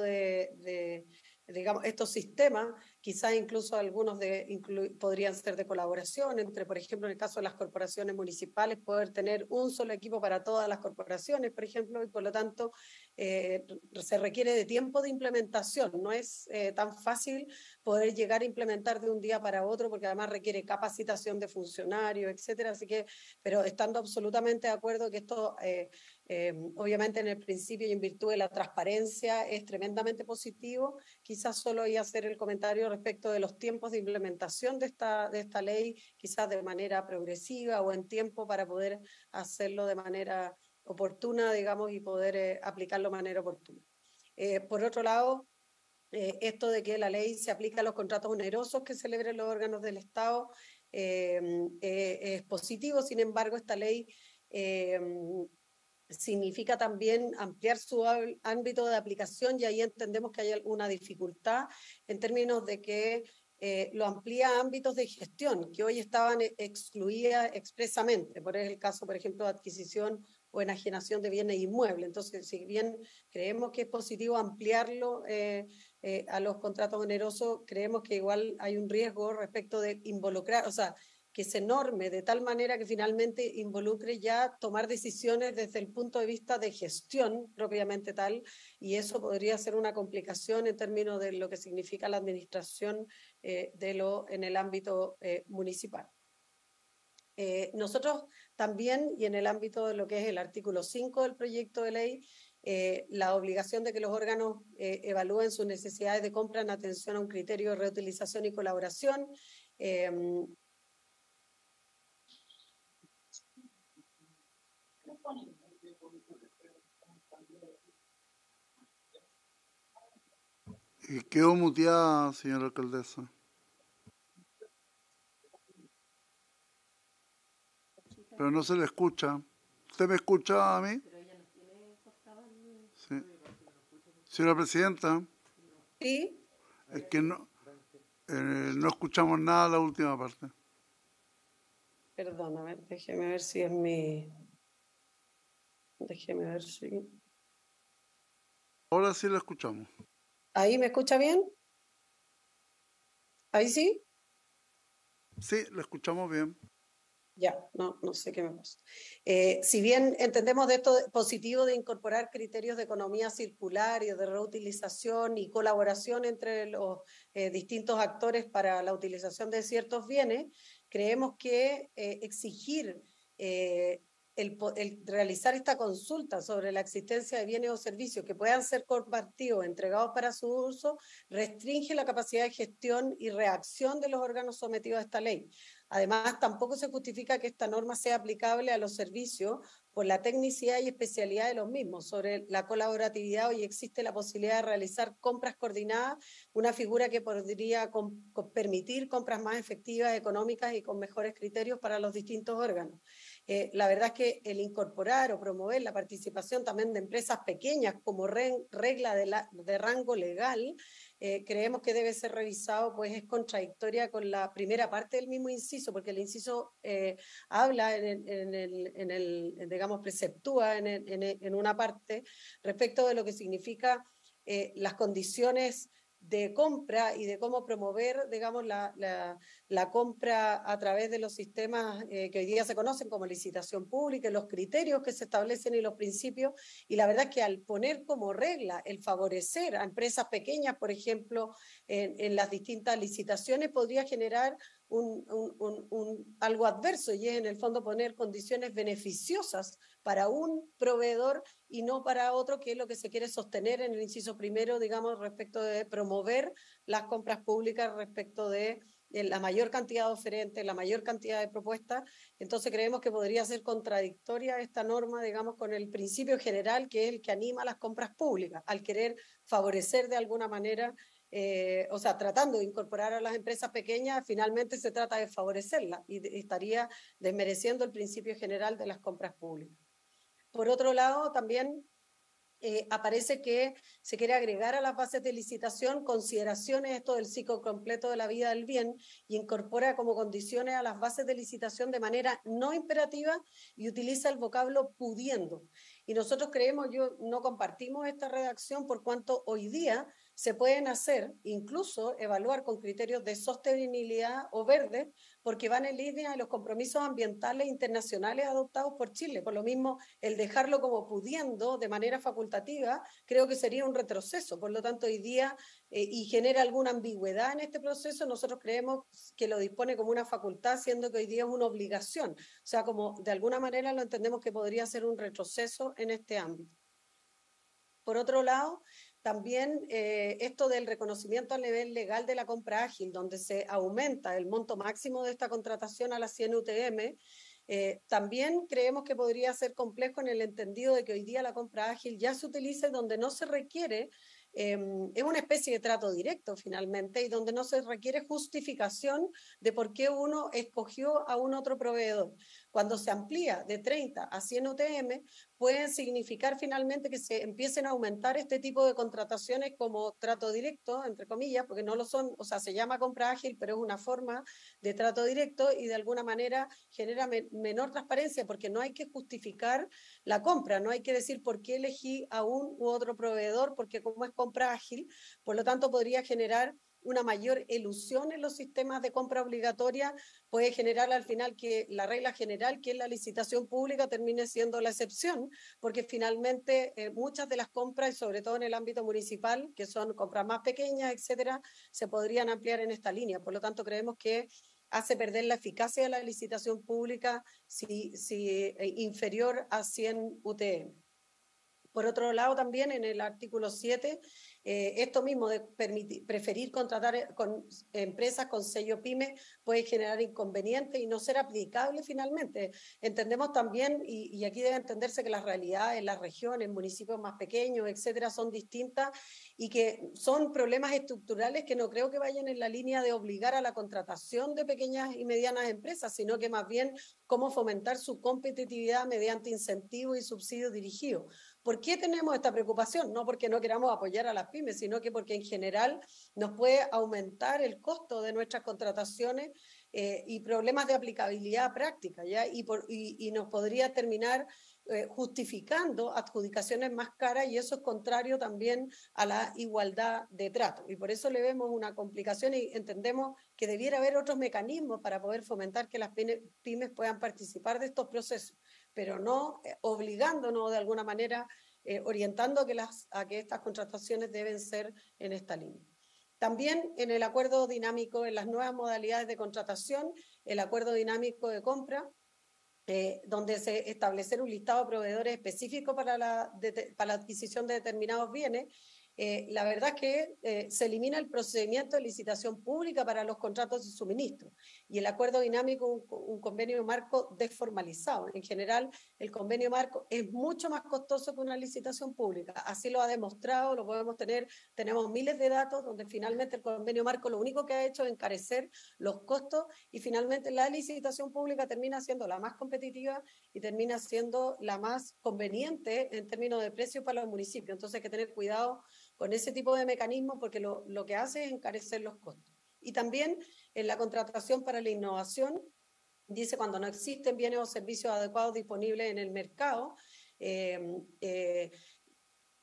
digamos, estos sistemas. Quizás incluso algunos podrían ser de colaboración entre, por ejemplo, en el caso de las corporaciones municipales, poder tener un solo equipo para todas las corporaciones, por ejemplo, y por lo tanto se requiere de tiempo de implementación. No es tan fácil poder llegar a implementar de un día para otro, porque además requiere capacitación de funcionarios, etcétera. Así que, pero estando absolutamente de acuerdo que esto obviamente en el principio y en virtud de la transparencia es tremendamente positivo. Quizás solo iba a hacer el comentario respecto de los tiempos de implementación de esta ley, quizás de manera progresiva o en tiempo para poder hacerlo de manera oportuna, digamos, y poder aplicarlo de manera oportuna. Por otro lado, esto de que la ley se aplica a los contratos onerosos que celebren los órganos del Estado es positivo. Sin embargo, esta ley significa también ampliar su ámbito de aplicación y ahí entendemos que hay una dificultad en términos de que lo amplía a ámbitos de gestión que hoy estaban excluidas expresamente. Por el caso, por ejemplo, de adquisición o enajenación de bienes inmuebles. Entonces, si bien creemos que es positivo ampliarlo a los contratos onerosos, creemos que igual hay un riesgo respecto de involucrar, o sea, que se norme de tal manera que finalmente involucre ya tomar decisiones desde el punto de vista de gestión propiamente tal, y eso podría ser una complicación en términos de lo que significa la administración en el ámbito municipal. Nosotros también, y en el ámbito de lo que es el artículo 5 del proyecto de ley, la obligación de que los órganos evalúen sus necesidades de compra en atención a un criterio de reutilización y colaboración. Quedó muteada, señora alcaldesa. Pero no se le escucha. ¿Usted me escucha a mí? Sí. Señora presidenta. Sí. Es que no escuchamos nada la última parte. Perdón, a ver, déjeme ver si es mi... Déjeme ver si... Ahora sí la escuchamos. ¿Ahí me escucha bien? ¿Ahí sí? Sí, la escuchamos bien. Ya, no sé qué me pasa. Si bien entendemos de esto positivo de incorporar criterios de economía circular y de reutilización y colaboración entre los distintos actores para la utilización de ciertos bienes, creemos que exigir el realizar esta consulta sobre la existencia de bienes o servicios que puedan ser compartidos, entregados para su uso, restringe la capacidad de gestión y reacción de los órganos sometidos a esta ley. Además, tampoco se justifica que esta norma sea aplicable a los servicios por la tecnicidad y especialidad de los mismos. Sobre la colaboratividad, hoy existe la posibilidad de realizar compras coordinadas, una figura que podría permitir compras más efectivas, económicas y con mejores criterios para los distintos órganos. La verdad es que el incorporar o promover la participación también de empresas pequeñas como regla de rango legal, creemos que debe ser revisado, pues es contradictoria con la primera parte del mismo inciso, porque el inciso habla digamos, preceptúa en una parte respecto de lo que significa las condiciones de compra y de cómo promover, digamos, la compra a través de los sistemas que hoy día se conocen como licitación pública, los criterios que se establecen y los principios, y la verdad es que al poner como regla el favorecer a empresas pequeñas, por ejemplo, en las distintas licitaciones, podría generar algo adverso, y es en el fondo poner condiciones beneficiosas para un proveedor y no para otro, que es lo que se quiere sostener en el inciso primero, digamos, respecto de promover las compras públicas, respecto de la mayor cantidad de oferentes, la mayor cantidad de propuestas. Entonces creemos que podría ser contradictoria esta norma, digamos, con el principio general, que es el que anima las compras públicas, al querer favorecer de alguna manera, o sea, tratando de incorporar a las empresas pequeñas, finalmente se trata de favorecerlas y estaría desmereciendo el principio general de las compras públicas. Por otro lado, también aparece que se quiere agregar a las bases de licitación consideraciones esto del ciclo completo de la vida del bien, y incorpora como condiciones a las bases de licitación de manera no imperativa y utiliza el vocablo pudiendo. Y nosotros creemos, no compartimos esta redacción, por cuanto hoy día se pueden hacer, incluso evaluar con criterios de sostenibilidad o verde, porque van en línea de los compromisos ambientales internacionales adoptados por Chile. Por lo mismo, el dejarlo como pudiendo de manera facultativa, creo que sería un retroceso. Por lo tanto, hoy día, y genera alguna ambigüedad en este proceso, nosotros creemos que lo dispone como una facultad, siendo que hoy día es una obligación. O sea, como de alguna manera lo entendemos que podría ser un retroceso en este ámbito. Por otro lado, también esto del reconocimiento a nivel legal de la compra ágil, donde se aumenta el monto máximo de esta contratación a las 100 UTM, también creemos que podría ser complejo en el entendido de que hoy día la compra ágil ya se utiliza donde no se requiere, es una especie de trato directo finalmente, y donde no se requiere justificación de por qué uno escogió a un otro proveedor. cuando se amplía de 30 a 100 UTM, pueden significar finalmente que se empiecen a aumentar este tipo de contrataciones como trato directo, entre comillas, porque no lo son, o sea, se llama compra ágil, pero es una forma de trato directo y de alguna manera genera menor transparencia, porque no hay que justificar la compra, no hay que decir por qué elegí a un u otro proveedor, porque como es compra ágil, por lo tanto podría generar una mayor elusión en los sistemas de compra obligatoria, puede generar al final que la regla general, que es la licitación pública, termine siendo la excepción, porque finalmente muchas de las compras, y sobre todo en el ámbito municipal, que son compras más pequeñas, etcétera, se podrían ampliar en esta línea. Por lo tanto, creemos que hace perder la eficacia de la licitación pública si inferior a 100 UTM. Por otro lado, también en el artículo 7, esto mismo de preferir contratar con empresas con sello PYME puede generar inconvenientes y no ser aplicable finalmente. Entendemos también, y aquí debe entenderse que las realidades en las regiones, municipios más pequeños, etcétera, son distintas y que son problemas estructurales que no creo que vayan en la línea de obligar a la contratación de pequeñas y medianas empresas, sino que más bien cómo fomentar su competitividad mediante incentivos y subsidios dirigidos. ¿Por qué tenemos esta preocupación? No porque no queramos apoyar a las pymes, sino que porque en general nos puede aumentar el costo de nuestras contrataciones y problemas de aplicabilidad práctica, ¿ya? Y nos podría terminar justificando adjudicaciones más caras y eso es contrario también a la igualdad de trato. Y por eso le vemos una complicación y entendemos que debiera haber otros mecanismos para poder fomentar que las pymes puedan participar de estos procesos, pero no obligándonos de alguna manera, orientando a que estas contrataciones deben ser en esta línea. También en el acuerdo dinámico, en las nuevas modalidades de contratación, el acuerdo dinámico de compra, donde se establecer un listado de proveedores específicos para la adquisición de determinados bienes. La verdad es que se elimina el procedimiento de licitación pública para los contratos de suministro y el acuerdo dinámico, un convenio marco desformalizado. En general, el convenio marco es mucho más costoso que una licitación pública. Así lo ha demostrado, lo podemos tener, tenemos miles de datos donde finalmente el convenio marco lo único que ha hecho es encarecer los costos y finalmente la licitación pública termina siendo la más competitiva y termina siendo la más conveniente en términos de precios para los municipios. Entonces hay que tener cuidado con ese tipo de mecanismos porque lo que hace es encarecer los costos. Y también en la contratación para la innovación, dice cuando no existen bienes o servicios adecuados disponibles en el mercado,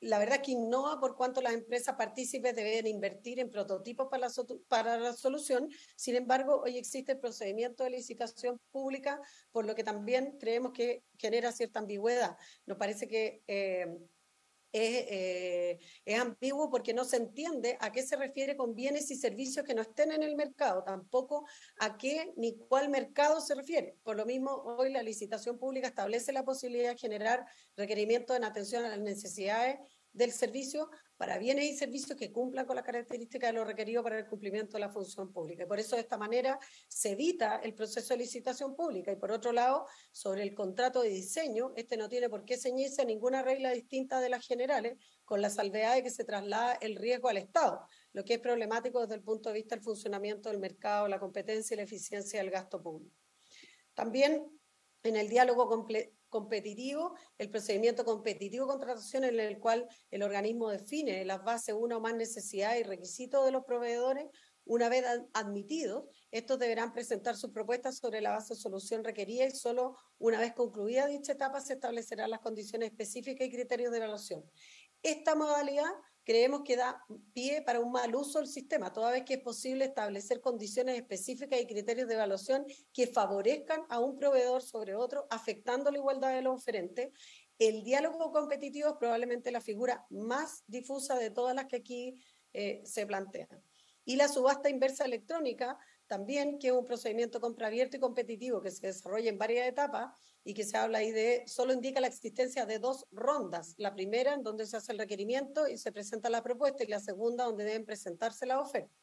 la verdad es que innova por cuánto las empresas partícipes deben invertir en prototipos para la solución. Sin embargo, hoy existe el procedimiento de licitación pública, por lo que también creemos que genera cierta ambigüedad. Nos parece que es ambiguo porque no se entiende a qué se refiere con bienes y servicios que no estén en el mercado, tampoco a qué ni cuál mercado se refiere. Por lo mismo, hoy la licitación pública establece la posibilidad de generar requerimientos en atención a las necesidades del servicio para bienes y servicios que cumplan con las características de lo requerido para el cumplimiento de la función pública. Y por eso de esta manera se evita el proceso de licitación pública. Y por otro lado, sobre el contrato de diseño, este no tiene por qué ceñirse a ninguna regla distinta de las generales, con la salvedad de que se traslada el riesgo al Estado, lo que es problemático desde el punto de vista del funcionamiento del mercado, la competencia y la eficiencia del gasto público. También en el diálogo competitivo, el procedimiento competitivo de contratación en el cual el organismo define las bases, una o más necesidades y requisitos de los proveedores. Una vez admitidos, estos deberán presentar sus propuestas sobre la base de solución requerida y solo una vez concluida dicha etapa se establecerán las condiciones específicas y criterios de evaluación. Esta modalidad creemos que da pie para un mal uso del sistema, toda vez que es posible establecer condiciones específicas y criterios de evaluación que favorezcan a un proveedor sobre otro, afectando la igualdad de los oferentes. El diálogo competitivo es probablemente la figura más difusa de todas las que aquí se plantean. Y la subasta inversa electrónica, también, que es un procedimiento de compra abierto y competitivo que se desarrolla en varias etapas y que se habla ahí solo indica la existencia de 2 rondas. La primera, en donde se hace el requerimiento y se presenta la propuesta, y la segunda, donde deben presentarse las ofertas.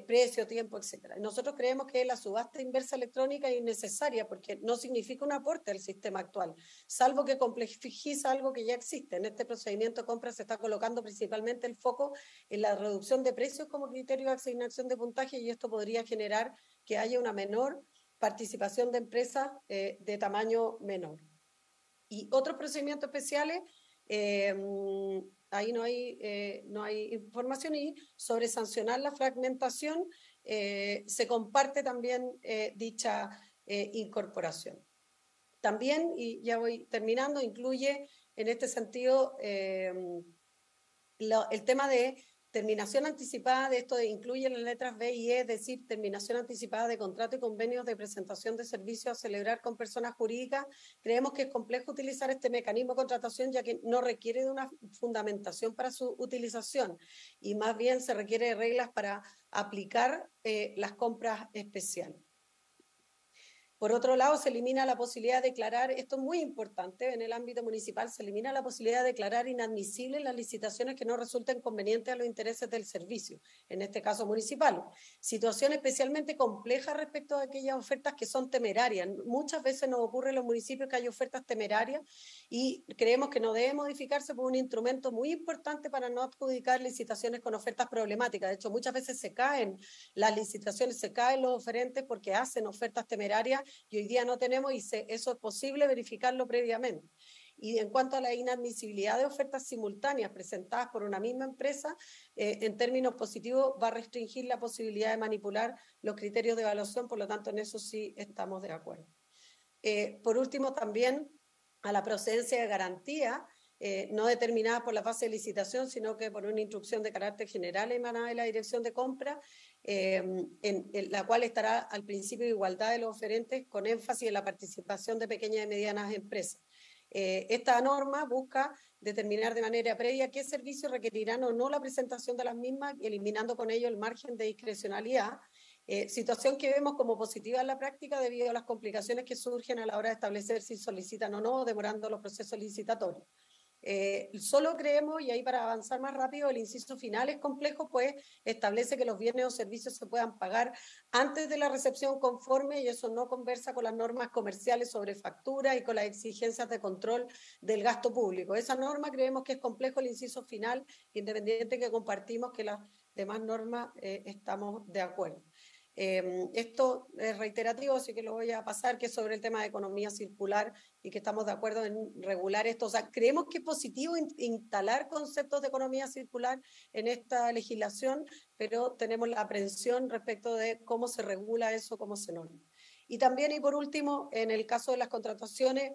Precio, tiempo, etc. Nosotros creemos que la subasta inversa electrónica es innecesaria porque no significa un aporte al sistema actual, salvo que complejiza algo que ya existe. En este procedimiento de compra se está colocando principalmente el foco en la reducción de precios como criterio de asignación de puntaje y esto podría generar que haya una menor participación de empresas de tamaño menor. Y otros procedimientos especiales, ahí no hay información, y sobre sancionar la fragmentación se comparte también dicha incorporación. También, y ya voy terminando, incluye en este sentido el tema de terminación anticipada de esto, incluye las letras B y E, es decir, terminación anticipada de contrato y convenios de presentación de servicios a celebrar con personas jurídicas. Creemos que es complejo utilizar este mecanismo de contratación, ya que no requiere de una fundamentación para su utilización, y más bien se requiere de reglas para aplicar las compras especiales. Por otro lado, se elimina la posibilidad de declarar, esto es muy importante en el ámbito municipal, se elimina la posibilidad de declarar inadmisibles las licitaciones que no resulten convenientes a los intereses del servicio, en este caso municipal. Situación especialmente compleja respecto a aquellas ofertas que son temerarias. Muchas veces nos ocurre en los municipios que hay ofertas temerarias y creemos que no debe modificarse por un instrumento muy importante para no adjudicar licitaciones con ofertas problemáticas. De hecho, muchas veces se caen las licitaciones, se caen los oferentes porque hacen ofertas temerarias, y hoy día no tenemos, y eso es posible verificarlo previamente. Y en cuanto a la inadmisibilidad de ofertas simultáneas presentadas por una misma empresa, en términos positivos va a restringir la posibilidad de manipular los criterios de evaluación, por lo tanto en eso sí estamos de acuerdo. Por último, también a la procedencia de garantía, no determinada por la fase de licitación, sino que por una instrucción de carácter general emanada de la Dirección de Compra, en la cual estará al principio de igualdad de los oferentes, con énfasis en la participación de pequeñas y medianas empresas. Esta norma busca determinar de manera previa qué servicios requerirán o no la presentación de las mismas, eliminando con ello el margen de discrecionalidad, situación que vemos como positiva en la práctica debido a las complicaciones que surgen a la hora de establecer si solicitan o no, demorando los procesos licitatorios. Solo creemos, y ahí para avanzar más rápido, el inciso final es complejo, pues establece que los bienes o servicios se puedan pagar antes de la recepción conforme, y eso no conversa con las normas comerciales sobre factura y con las exigencias de control del gasto público. Esa norma creemos que es complejo el inciso final, independiente que compartimos que las demás normas estamos de acuerdo. Esto es reiterativo, así que lo voy a pasar, que es sobre el tema de economía circular, y que estamos de acuerdo en regular esto. O sea, creemos que es positivo instalar conceptos de economía circular en esta legislación, pero tenemos la aprensión respecto de cómo se regula eso, cómo se norma. Y también, y por último, en el caso de las contrataciones,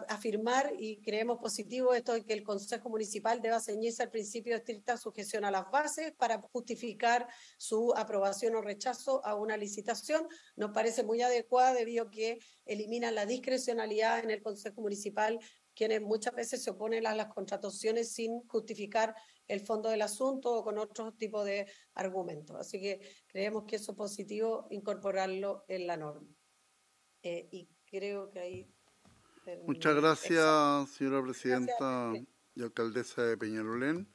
afirmar, y creemos positivo esto de que el Consejo Municipal deba ceñirse al principio de estricta sujeción a las bases para justificar su aprobación o rechazo a una licitación. Nos parece muy adecuada debido a que elimina la discrecionalidad en el Consejo Municipal, quienes muchas veces se oponen a las contrataciones sin justificar el fondo del asunto o con otro tipo de argumentos. Así que creemos que eso es positivo incorporarlo en la norma. Y creo que ahí... Muchas gracias, señora presidenta y alcaldesa de Peñalolén.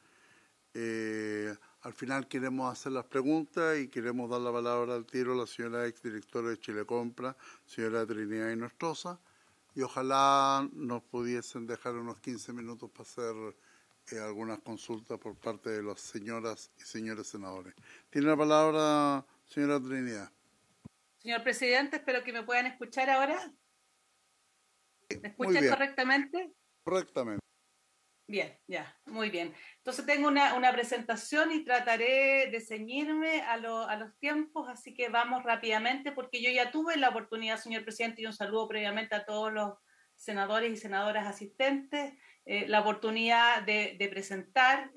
Al final queremos hacer las preguntas y queremos dar la palabra al tiro a la señora exdirectora de Chile Compra, señora Trinidad Inostroza, y ojalá nos pudiesen dejar unos 15 minutos para hacer algunas consultas por parte de las señoras y señores senadores. Tiene la palabra señora Trinidad. Señor presidente, espero que me puedan escuchar ahora. ¿Me escuchan correctamente? Correctamente. Bien, ya, muy bien. Entonces tengo una presentación y trataré de ceñirme a los tiempos, así que vamos rápidamente, porque yo ya tuve la oportunidad, señor presidente, y un saludo previamente a todos los senadores y senadoras asistentes, la oportunidad de presentar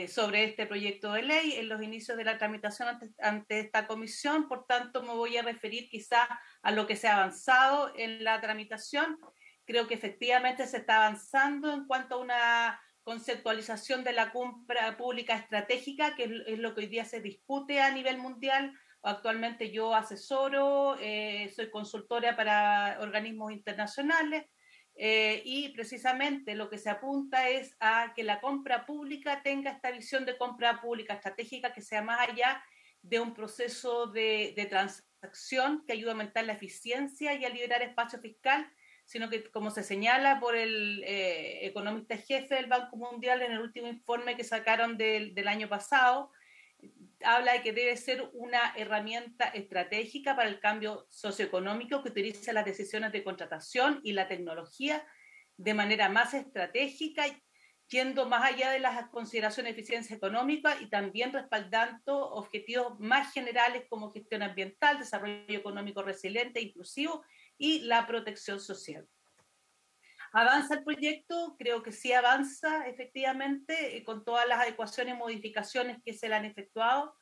sobre este proyecto de ley en los inicios de la tramitación ante esta comisión. Por tanto, me voy a referir quizá a lo que se ha avanzado en la tramitación. Creo que efectivamente se está avanzando en cuanto a una conceptualización de la compra pública estratégica, que es lo que hoy día se discute a nivel mundial. Actualmente yo asesoro, soy consultora para organismos internacionales, y precisamente lo que se apunta es a que la compra pública tenga esta visión de compra pública estratégica que sea más allá de un proceso de transacción que ayuda a aumentar la eficiencia y a liberar espacio fiscal, sino que, como se señala por el economista jefe del Banco Mundial en el último informe que sacaron del año pasado, habla de que debe ser una herramienta estratégica para el cambio socioeconómico que utilice las decisiones de contratación y la tecnología de manera más estratégica, yendo más allá de las consideraciones de eficiencia económica y también respaldando objetivos más generales como gestión ambiental, desarrollo económico resiliente e inclusivo y la protección social. ¿Avanza el proyecto? Creo que sí avanza, efectivamente, con todas las adecuaciones y modificaciones que se le han efectuado.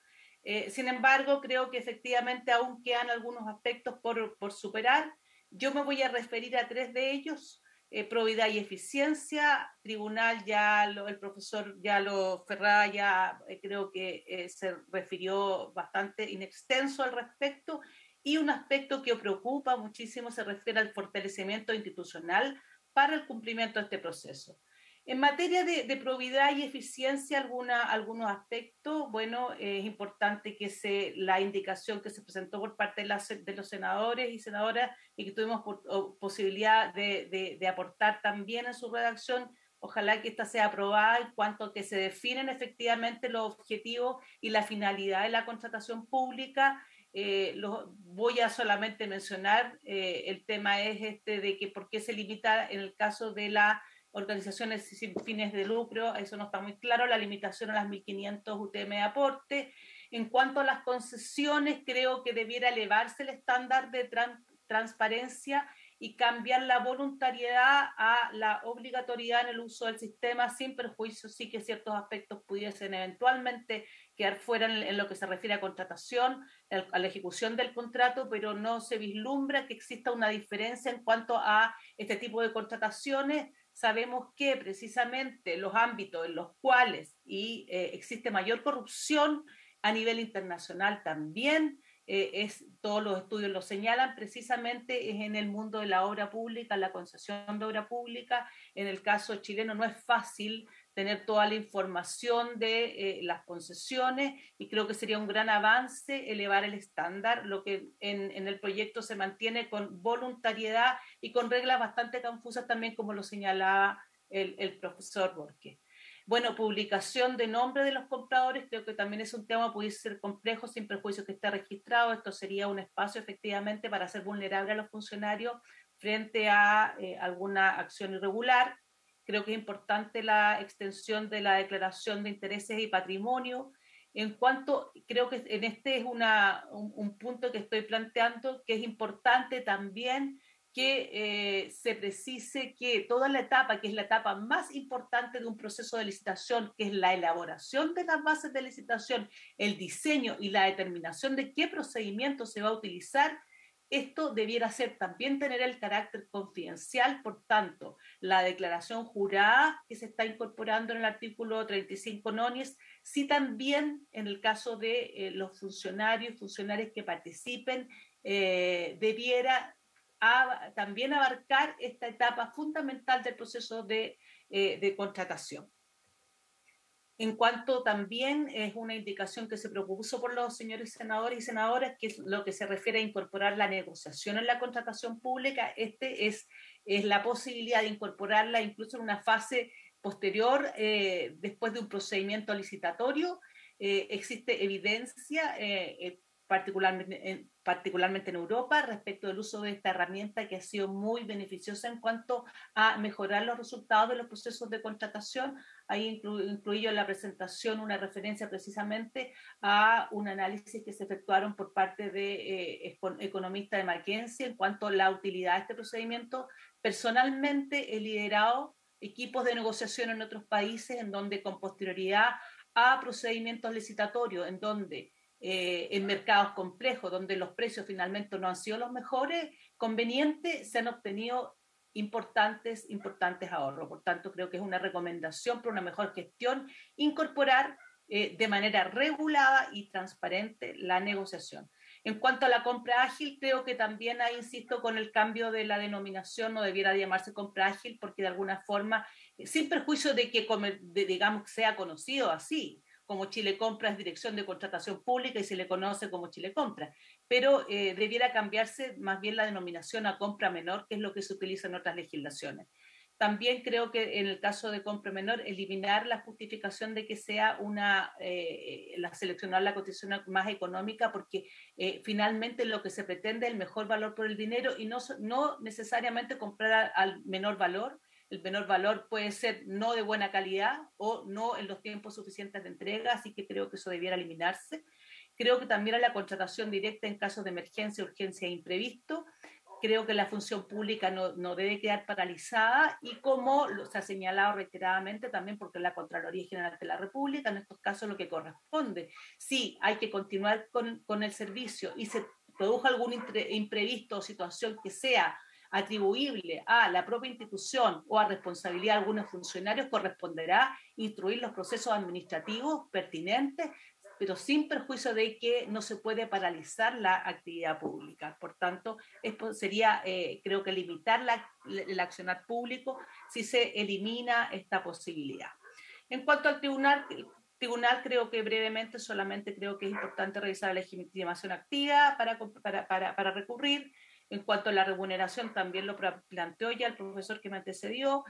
Sin embargo, creo que efectivamente aún quedan algunos aspectos por superar. Yo me voy a referir a 3 de ellos. Probidad y eficiencia, tribunal el profesor Ferrá creo que se refirió bastante in extenso al respecto, y un aspecto que preocupa muchísimo se refiere al fortalecimiento institucional para el cumplimiento de este proceso. En materia de probidad y eficiencia, algunos aspectos, bueno, es importante que la indicación que se presentó por parte de los senadores y senadoras y que tuvimos posibilidad de aportar también en su redacción, ojalá que esta sea aprobada en cuanto a que se definen efectivamente los objetivos y la finalidad de la contratación pública. Voy a solamente mencionar, el tema es de que por qué se limita en el caso de las organizaciones sin fines de lucro, eso no está muy claro, la limitación a las 1.500 UTM de aporte. En cuanto a las concesiones, creo que debiera elevarse el estándar de transparencia y cambiar la voluntariedad a la obligatoriedad en el uso del sistema, sin perjuicio sí que ciertos aspectos pudiesen eventualmente quedar fuera en lo que se refiere a contratación, a la ejecución del contrato, pero no se vislumbra que exista una diferencia en cuanto a este tipo de contrataciones. Sabemos que precisamente los ámbitos en los cuales existe mayor corrupción a nivel internacional también, todos los estudios lo señalan, precisamente es en el mundo de la obra pública, la concesión de obra pública. En el caso chileno no es fácil tener toda la información de las concesiones, y creo que sería un gran avance elevar el estándar, lo que en el proyecto se mantiene con voluntariedad y con reglas bastante confusas también, como lo señalaba el profesor Borges. Bueno, publicación de nombre de los compradores, creo que también es un tema, puede ser complejo sin perjuicio que esté registrado. Esto sería un espacio efectivamente para hacer vulnerable a los funcionarios frente a alguna acción irregular. Creo que es importante la extensión de la declaración de intereses y patrimonio. Creo que en este es un punto que estoy planteando, que es importante también que se precise que toda la etapa, que es la etapa más importante de un proceso de licitación, que es la elaboración de las bases de licitación, el diseño y la determinación de qué procedimiento se va a utilizar, esto debiera ser también tener el carácter confidencial. Por tanto, la declaración jurada que se está incorporando en el artículo 35 nonis, sí también en el caso de los funcionarias que participen, debiera también abarcar esta etapa fundamental del proceso de contratación. En cuanto también es una indicación que se propuso por los señores senadores y senadoras, que es lo que se refiere a incorporar la negociación en la contratación pública. Es la posibilidad de incorporarla incluso en una fase posterior, después de un procedimiento licitatorio. Existe evidencia, particularmente en Europa, respecto del uso de esta herramienta, que ha sido muy beneficiosa en cuanto a mejorar los resultados de los procesos de contratación. Ahí incluí yo en la presentación una referencia precisamente a un análisis que se efectuaron por parte de economistas de McKinsey en cuanto a la utilidad de este procedimiento. Personalmente he liderado equipos de negociación en otros países en donde, con posterioridad a procedimientos licitatorios, en donde en mercados complejos, donde los precios finalmente no han sido los mejores convenientes, se han obtenido importantes ahorros. Por tanto, creo que es una recomendación para una mejor gestión incorporar de manera regulada y transparente la negociación. En cuanto a la compra ágil, creo que también ahí insisto con el cambio de la denominación, no debiera llamarse compra ágil, porque de alguna forma, sin perjuicio de que digamos sea conocido así, como Chile Compra es Dirección de Contratación Pública y se le conoce como Chile Compra, pero debiera cambiarse más bien la denominación a compra menor, que es lo que se utiliza en otras legislaciones. También creo que en el caso de compra menor, eliminar la justificación de que sea la seleccionar la cotización más económica, porque finalmente lo que se pretende es el mejor valor por el dinero y no necesariamente comprar al menor valor. El menor valor puede ser no de buena calidad o no en los tiempos suficientes de entrega, así que creo que eso debiera eliminarse. Creo que también a la contratación directa en casos de emergencia, urgencia e imprevisto. Creo que la función pública no debe quedar paralizada y como se ha señalado reiteradamente también porque la Contraloría General de la República en estos casos lo que corresponde. Sí, hay que continuar con el servicio y se produjo algún imprevisto o situación que sea atribuible a la propia institución o a responsabilidad de algunos funcionarios, corresponderá instruir los procesos administrativos pertinentes, pero sin perjuicio de que no se puede paralizar la actividad pública. Por tanto, esto sería, creo que limitar el accionar público si se elimina esta posibilidad. En cuanto al tribunal creo que brevemente solamente creo que es importante revisar la legitimación activa para recurrir. En cuanto a la remuneración, también lo planteó ya el profesor que me antecedió,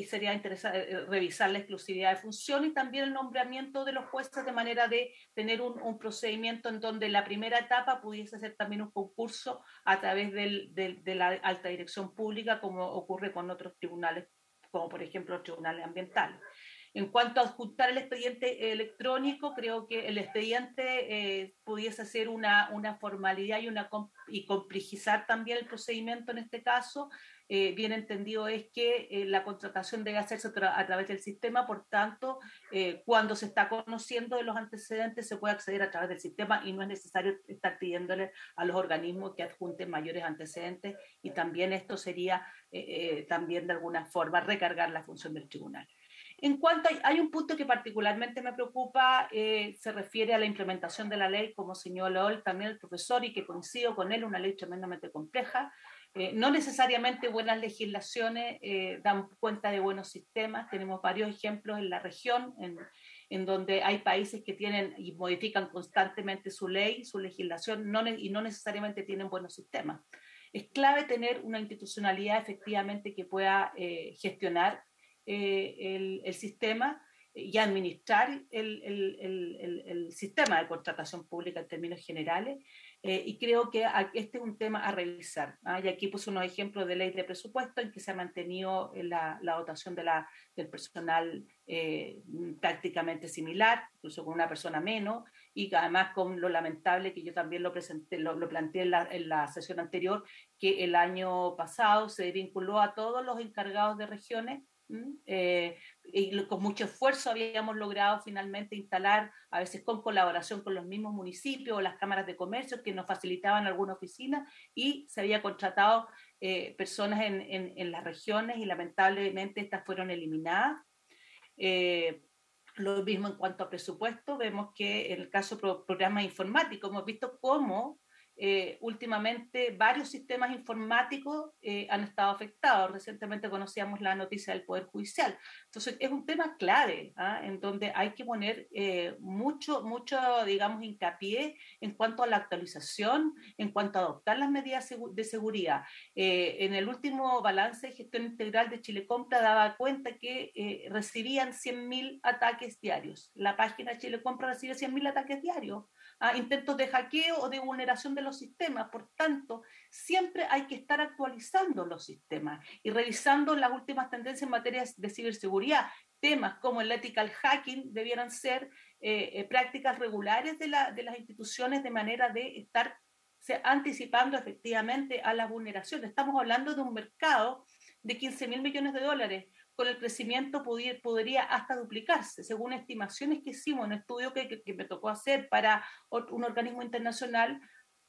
sería interesante revisar la exclusividad de función y también el nombramiento de los jueces de manera de tener un procedimiento en donde la primera etapa pudiese ser también un concurso a través de la alta dirección pública, como ocurre con otros tribunales, como por ejemplo los tribunales ambientales. En cuanto a adjuntar el expediente electrónico, creo que el expediente pudiese ser una formalidad y complejizar también el procedimiento en este caso. Bien entendido es que la contratación debe hacerse a través del sistema, por tanto, cuando se está conociendo de los antecedentes se puede acceder a través del sistema y no es necesario estar pidiéndole a los organismos que adjunten mayores antecedentes y también esto sería también de alguna forma recargar la función del tribunal. En cuanto hay un punto que particularmente me preocupa, se refiere a la implementación de la ley, como señaló también el profesor, y que coincido con él, una ley tremendamente compleja. No necesariamente buenas legislaciones dan cuenta de buenos sistemas. Tenemos varios ejemplos en la región, en donde hay países que tienen y modifican constantemente su ley, su legislación, y no necesariamente tienen buenos sistemas. Es clave tener una institucionalidad efectivamente que pueda gestionar el sistema y administrar el sistema de contratación pública en términos generales, y creo que este es un tema a revisar. Y aquí puse unos ejemplos de ley de presupuesto en que se ha mantenido la dotación del personal prácticamente similar, incluso con una persona menos, y además con lo lamentable que yo también lo planteé en la sesión anterior, que el año pasado se vinculó a todos los encargados de regiones. Y con mucho esfuerzo habíamos logrado finalmente instalar, a veces con colaboración con los mismos municipios o las cámaras de comercio que nos facilitaban alguna oficina, y se había contratado personas en las regiones y lamentablemente estas fueron eliminadas. Lo mismo en cuanto a presupuesto, vemos que en el caso de programas informáticos hemos visto cómo últimamente varios sistemas informáticos han estado afectados. Recientemente conocíamos la noticia del Poder Judicial. Entonces es un tema clave, en donde hay que poner mucho, digamos, hincapié en cuanto a la actualización, en cuanto a adoptar las medidas de seguridad. En el último balance de gestión integral de Chile Compra daba cuenta que recibían 100.000 ataques diarios. La página Chile Compra recibe 100.000 ataques diarios. Intentos de hackeo o de vulneración de los sistemas. Por tanto, siempre hay que estar actualizando los sistemas y revisando las últimas tendencias en materia de ciberseguridad. Temas como el ethical hacking debieran ser prácticas regulares de las instituciones de manera de estar anticipando efectivamente a las vulneraciones. Estamos hablando de un mercado de 15.000 millones de dólares. Con el crecimiento podría hasta duplicarse, según estimaciones que hicimos en un estudio que me tocó hacer para un organismo internacional.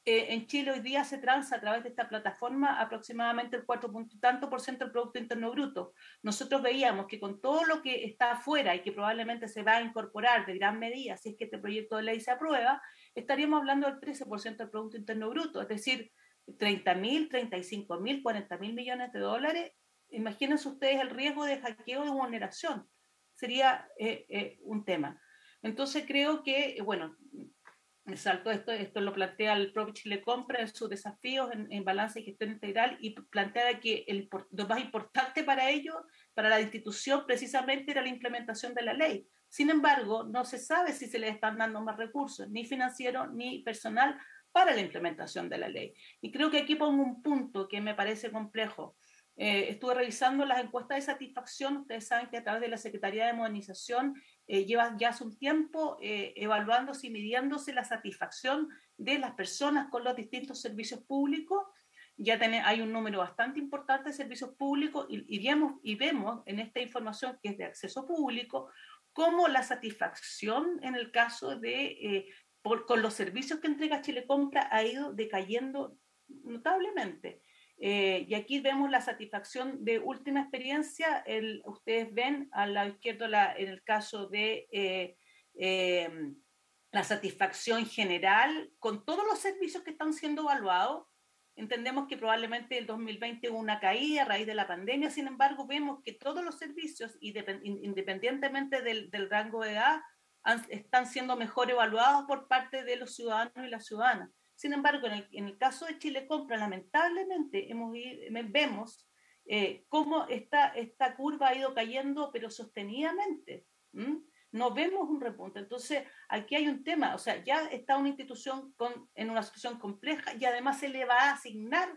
En Chile hoy día se transa a través de esta plataforma aproximadamente el 4% del Producto Interno Bruto. Nosotros veíamos que con todo lo que está afuera y que probablemente se va a incorporar de gran medida, si es que este proyecto de ley se aprueba, estaríamos hablando del 13% del Producto Interno Bruto, es decir, 30.000, 35.000, 40.000 millones de dólares. Imagínense ustedes el riesgo de hackeo, de vulneración. Sería un tema. Entonces creo que, bueno, Exacto, esto lo plantea el propio Chile Compra en sus desafíos en balance y gestión integral, y plantea que lo más importante para ellos, para la institución, precisamente era la implementación de la ley. Sin embargo, no se sabe si se les están dando más recursos, ni financieros ni personal, para la implementación de la ley. Y creo que aquí pongo un punto que me parece complejo. Estuve revisando las encuestas de satisfacción. Ustedes saben que a través de la Secretaría de Modernización lleva ya hace un tiempo evaluándose y midiéndose la satisfacción de las personas con los distintos servicios públicos. Ya hay un número bastante importante de servicios públicos y vemos en esta información, que es de acceso público, cómo la satisfacción en el caso de con los servicios que entrega Chile Compra ha ido decayendo notablemente. Y aquí vemos la satisfacción de última experiencia. Ustedes ven a la izquierda en el caso de la satisfacción general con todos los servicios que están siendo evaluados. Entendemos que probablemente el 2020 hubo una caída a raíz de la pandemia. Sin embargo, vemos que todos los servicios, independientemente del rango de edad, están siendo mejor evaluados por parte de los ciudadanos y las ciudadanas. Sin embargo, en el caso de Chile Compra, lamentablemente vemos cómo esta curva ha ido cayendo, pero sostenidamente. No vemos un repunte. Entonces, aquí hay un tema. O sea, ya está una institución en una situación compleja, y además se le va a asignar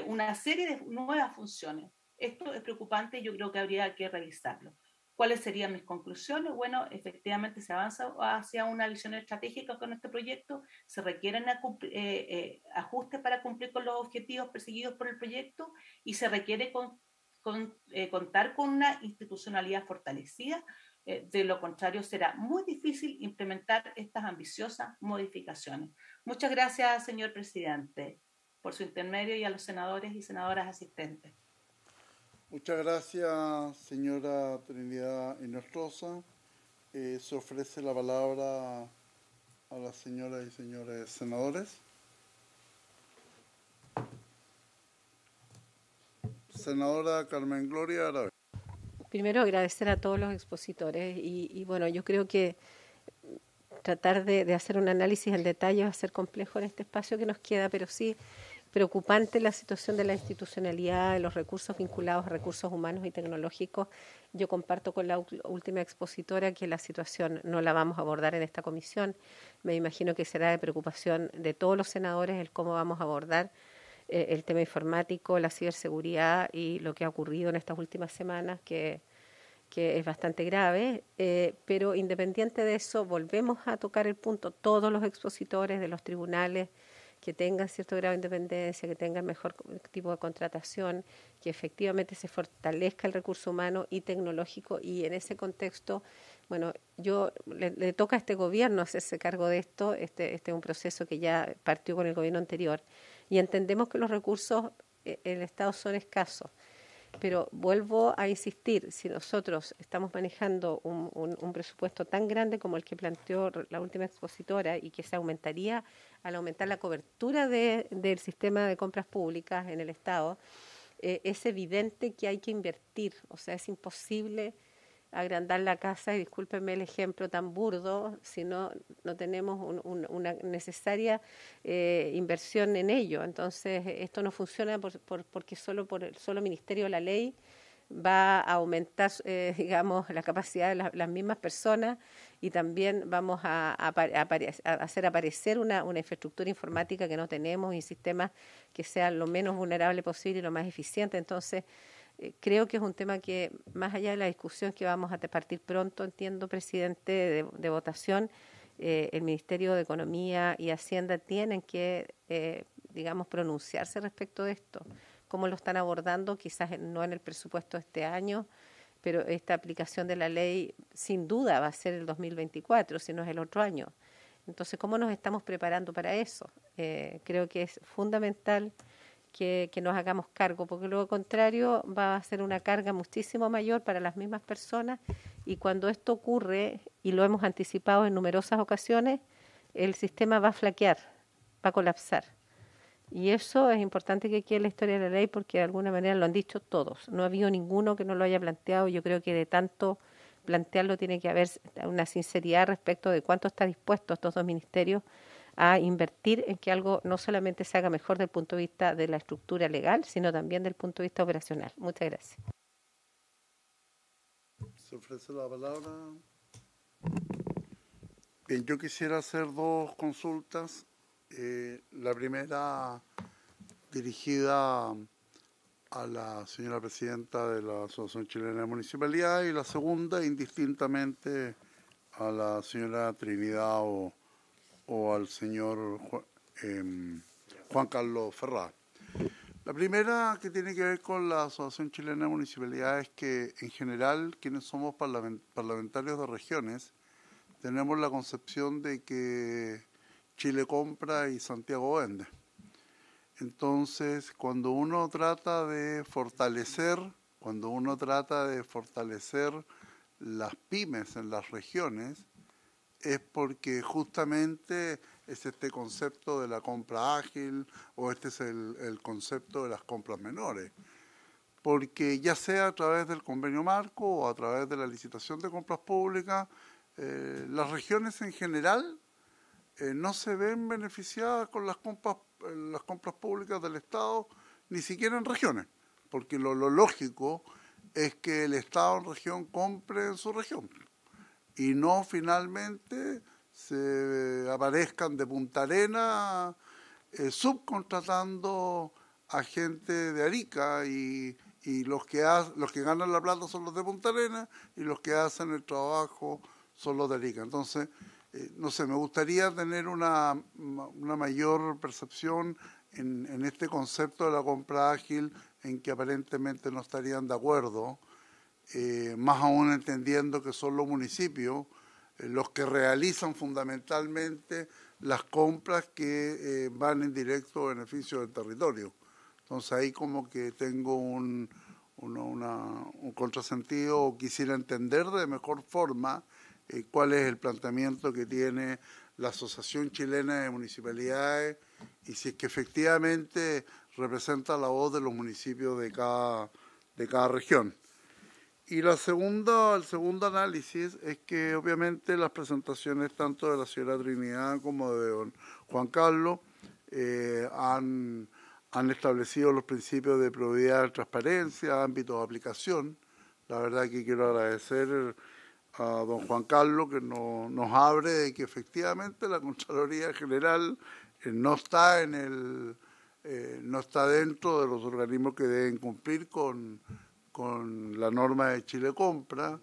una serie de nuevas funciones. Esto es preocupante y yo creo que habría que revisarlo. ¿Cuáles serían mis conclusiones? Bueno, efectivamente se avanza hacia una visión estratégica con este proyecto. Se requieren ajustes para cumplir con los objetivos perseguidos por el proyecto, y se requiere contar con una institucionalidad fortalecida. De lo contrario, será muy difícil implementar estas ambiciosas modificaciones. Muchas gracias, señor presidente, por su intermedio, y a los senadores y senadoras asistentes. Muchas gracias, señora Trinidad Inostroza. Se ofrece la palabra a las señoras y señores senadores. Senadora Carmen Gloria Aravena. Primero, agradecer a todos los expositores y bueno, yo creo que tratar de hacer un análisis en detalle va a ser complejo en este espacio que nos queda, pero sí preocupante la situación de la institucionalidad, de los recursos vinculados a recursos humanos y tecnológicos. Yo comparto con la última expositora que la situación no la vamos a abordar en esta comisión. Me imagino que será de preocupación de todos los senadores el cómo vamos a abordar el tema informático, la ciberseguridad y lo que ha ocurrido en estas últimas semanas, que es bastante grave, pero independiente de eso, volvemos a tocar el punto, todos los expositores de los tribunales que tengan cierto grado de independencia, que tengan mejor tipo de contratación, que efectivamente se fortalezca el recurso humano y tecnológico, y en ese contexto, bueno, le toca a este gobierno hacerse cargo de esto. Este es un proceso que ya partió con el gobierno anterior, y entendemos que los recursos en el Estado son escasos. Pero vuelvo a insistir, si nosotros estamos manejando un presupuesto tan grande como el que planteó la última expositora, y que se aumentaría al aumentar la cobertura del sistema de compras públicas en el Estado, es evidente que hay que invertir. O sea, es imposible agrandar la casa, y discúlpenme el ejemplo tan burdo, si no tenemos una necesaria inversión en ello. Entonces, esto no funciona porque solo por el solo Ministerio de la Ley va a aumentar, digamos, la capacidad de las mismas personas, y también vamos a hacer aparecer una infraestructura informática que no tenemos, y sistemas que sean lo menos vulnerable posible y lo más eficiente. Entonces, creo que es un tema que, más allá de la discusión que vamos a partir pronto, entiendo, presidente, de votación, el Ministerio de Economía y Hacienda tienen que, digamos, pronunciarse respecto de esto. ¿Cómo lo están abordando? Quizás no en el presupuesto de este año, pero esta aplicación de la ley sin duda va a ser el 2024, si no es el otro año. Entonces, ¿cómo nos estamos preparando para eso? Creo que es fundamental que nos hagamos cargo, porque lo contrario va a ser una carga muchísimo mayor para las mismas personas, y cuando esto ocurre, y lo hemos anticipado en numerosas ocasiones, el sistema va a flaquear, va a colapsar. Y eso es importante que quede en la historia de la ley, porque de alguna manera lo han dicho todos. No ha habido ninguno que no lo haya planteado. Yo creo que de tanto plantearlo tiene que haber una sinceridad respecto de cuánto está dispuesto estos dos ministerios a invertir en que algo no solamente se haga mejor desde el punto de vista de la estructura legal, sino también desde el punto de vista operacional. Muchas gracias. Se ofrece la palabra. Bien, yo quisiera hacer dos consultas. La primera dirigida a la señora presidenta de la Asociación Chilena de Municipalidades y la segunda indistintamente a la señora Trinidad o al señor Juan Carlos Ferrá. La primera, que tiene que ver con la Asociación Chilena de Municipalidades, es que en general quienes somos parlamentarios de regiones tenemos la concepción de que Chile compra y Santiago vende. Entonces, cuando uno trata de fortalecer las pymes en las regiones, es porque justamente es este concepto de la compra ágil o este es el concepto de las compras menores. Porque ya sea a través del convenio marco o a través de la licitación de compras públicas, las regiones en general no se ven beneficiadas con las compras públicas del Estado, ni siquiera en regiones, porque lo lógico es que el Estado en región compre en su región y no finalmente se aparezcan de Punta Arenas subcontratando a gente de Arica y los que ganan la plata son los de Punta Arenas y los que hacen el trabajo son los de Arica. Entonces, no sé, me gustaría tener una mayor percepción en este concepto de la compra ágil en que aparentemente no estarían de acuerdo, más aún entendiendo que son los municipios los que realizan fundamentalmente las compras que van en directo beneficio del territorio. Entonces ahí como que tengo un contrasentido o quisiera entender de mejor forma cuál es el planteamiento que tiene la Asociación Chilena de Municipalidades y si es que efectivamente representa la voz de los municipios de cada región. Y el segundo análisis es que obviamente las presentaciones tanto de la señora Trinidad como de don Juan Carlos han establecido los principios de probidad, transparencia, ámbitos de aplicación. La verdad que quiero agradecer a don Juan Carlos que nos abre de que efectivamente la Contraloría General no está no está dentro de los organismos que deben cumplir con la norma de Chile Compra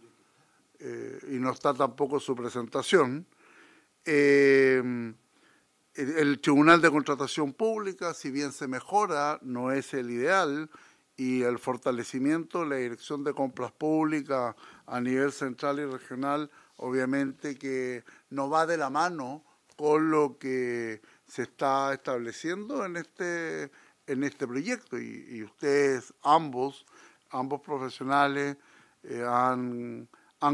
y no está tampoco su presentación. El Tribunal de Contratación Pública, si bien se mejora, no es el ideal y el fortalecimiento de la Dirección de Compras Públicas a nivel central y regional, obviamente que no va de la mano con lo que se está estableciendo en este proyecto y ustedes ambos profesionales han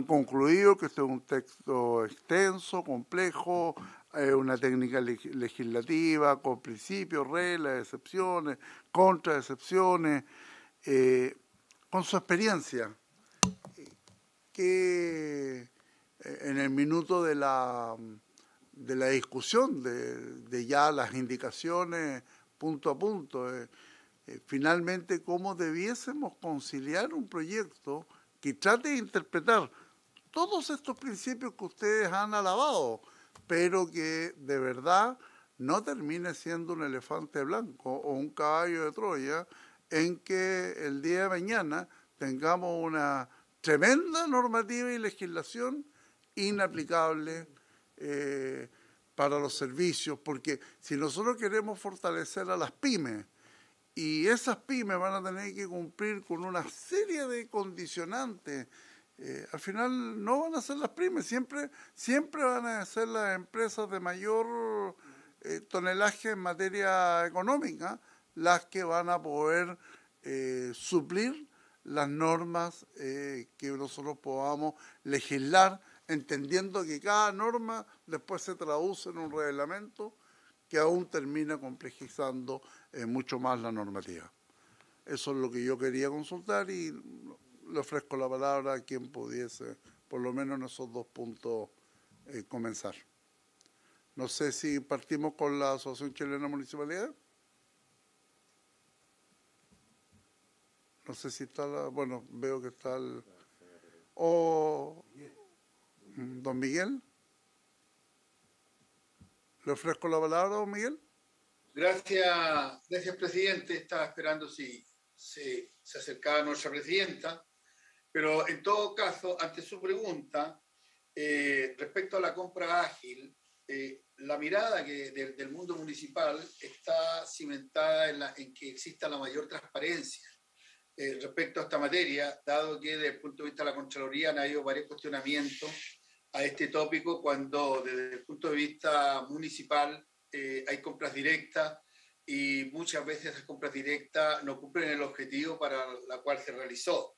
concluido que este es un texto extenso, complejo, una técnica legislativa con principios, reglas, excepciones, contraexcepciones, con su experiencia, que en el minuto de la discusión, de ya las indicaciones punto a punto, finalmente cómo debiésemos conciliar un proyecto que trate de interpretar todos estos principios que ustedes han alabado, pero que de verdad no termine siendo un elefante blanco o un caballo de Troya en que el día de mañana tengamos una tremenda normativa y legislación inaplicable para los servicios, porque si nosotros queremos fortalecer a las pymes, y esas pymes van a tener que cumplir con una serie de condicionantes. Al final no van a ser las pymes, siempre van a ser las empresas de mayor tonelaje en materia económica las que van a poder suplir las normas que nosotros podamos legislar, entendiendo que cada norma después se traduce en un reglamento que aún termina complejizando mucho más la normativa. Eso es lo que yo quería consultar y le ofrezco la palabra a quien pudiese por lo menos en esos dos puntos comenzar. No sé si partimos con la Asociación Chilena de Municipalidades. No sé si está bueno, veo que está el... don Miguel. ¿Le ofrezco la palabra, don Miguel? Gracias, presidente. Estaba esperando si se acercaba nuestra presidenta, pero en todo caso, ante su pregunta, respecto a la compra ágil, la mirada del mundo municipal está cimentada en que exista la mayor transparencia respecto a esta materia, dado que desde el punto de vista de la Contraloría han habido varios cuestionamientos a este tópico cuando desde el punto de vista municipal hay compras directas y muchas veces esas compras directas no cumplen el objetivo para la cual se realizó.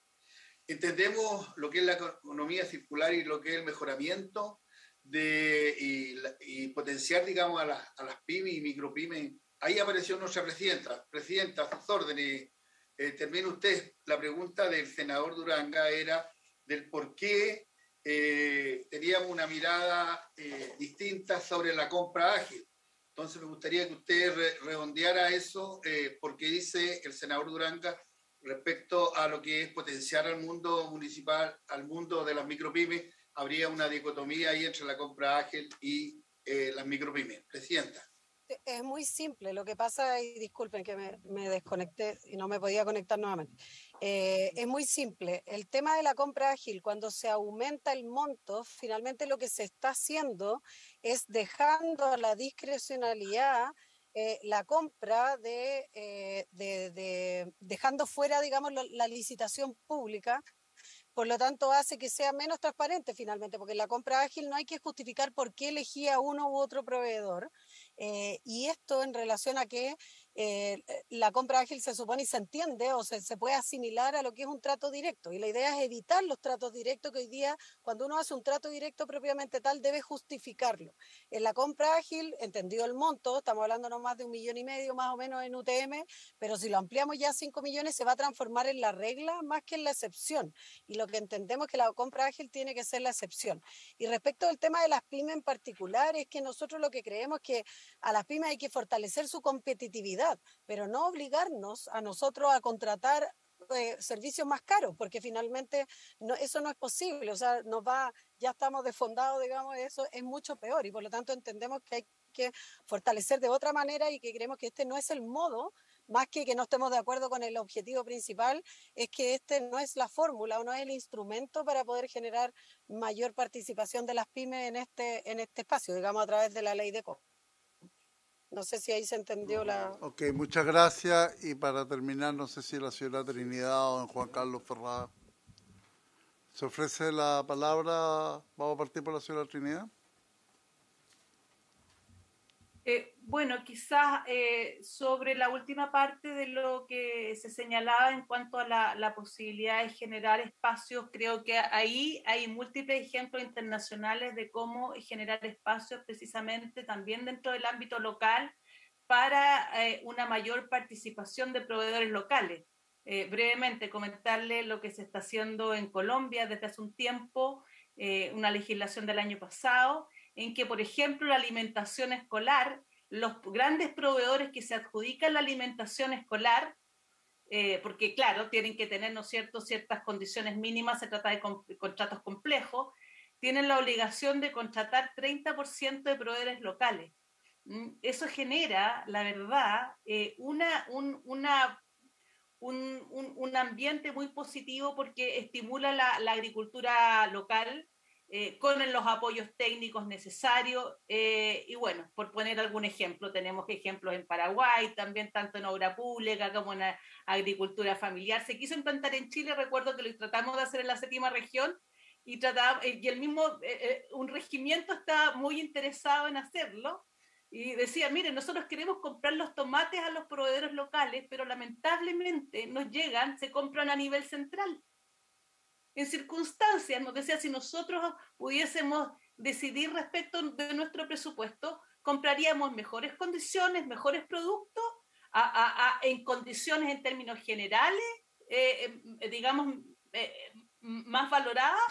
Entendemos lo que es la economía circular y lo que es el mejoramiento y potenciar, digamos, a las pymes y micropymes. Ahí apareció nuestra presidenta. Presidenta, a sus órdenes. Termine usted. La pregunta del senador Duranga era del por qué teníamos una mirada distinta sobre la compra ágil. Entonces me gustaría que usted redondeara eso, porque dice el senador Duranga respecto a lo que es potenciar al mundo municipal, al mundo de las micropymes, habría una dicotomía ahí entre la compra ágil y las micropymes. Presidenta. Es muy simple, lo que pasa, y disculpen que me desconecté y no me podía conectar nuevamente, es muy simple, el tema de la compra ágil, cuando se aumenta el monto, finalmente lo que se está haciendo es dejando a la discrecionalidad la compra dejando fuera, digamos, la licitación pública. Por lo tanto, hace que sea menos transparente finalmente, porque en la compra ágil no hay que justificar por qué elegía uno u otro proveedor. Y esto en relación a que la compra ágil se supone y se entiende o se puede asimilar a lo que es un trato directo. Y la idea es evitar los tratos directos, que hoy día, cuando uno hace un trato directo propiamente tal, debe justificarlo. En la compra ágil, entendido el monto, estamos hablando no más de 1,5 millones más o menos en UTM, pero si lo ampliamos ya a 5 millones, se va a transformar en la regla más que en la excepción. Y lo que entendemos es que la compra ágil tiene que ser la excepción. Y respecto al tema de las pymes en particular, es que nosotros lo que creemos es que a las pymes hay que fortalecer su competitividad, pero no obligarnos a nosotros a contratar servicios más caros, porque finalmente eso no es posible, o sea, ya estamos desfondados, digamos, eso es mucho peor, y por lo tanto entendemos que hay que fortalecer de otra manera y que creemos que este no es el modo, más que no estemos de acuerdo con el objetivo principal, es que este no es la fórmula o no es el instrumento para poder generar mayor participación de las pymes en este espacio, digamos, a través de la ley de COP. No sé si ahí se entendió la... Ok, muchas gracias. Y para terminar, no sé si la señora Trinidad o don Juan Carlos Ferrada. ¿Se ofrece la palabra? Vamos a partir por la señora Trinidad. Bueno, quizás sobre la última parte de lo que se señalaba en cuanto a la posibilidad de generar espacios, creo que ahí hay múltiples ejemplos internacionales de cómo generar espacios precisamente también dentro del ámbito local para una mayor participación de proveedores locales. Brevemente, comentarle lo que se está haciendo en Colombia desde hace un tiempo, una legislación del año pasado, en que, por ejemplo, la alimentación escolar, los grandes proveedores que se adjudican la alimentación escolar, porque claro, tienen que tener, ¿no es cierto?, ciertas condiciones mínimas, se trata de contratos complejos, tienen la obligación de contratar 30% de proveedores locales. Eso genera, la verdad, un ambiente muy positivo porque estimula la agricultura local, con los apoyos técnicos necesarios, y bueno, por poner algún ejemplo, tenemos ejemplos en Paraguay, también tanto en obra pública como en agricultura familiar. Se quiso implantar en Chile, recuerdo que lo tratamos de hacer en la 7ª región, y el mismo, un regimiento está muy interesado en hacerlo, y decía, miren, nosotros queremos comprar los tomates a los proveedores locales, pero lamentablemente nos llegan, se compran a nivel central. En circunstancias, nos decía, si nosotros pudiésemos decidir respecto de nuestro presupuesto, compraríamos mejores condiciones, mejores productos, en condiciones en términos generales, digamos, más valoradas,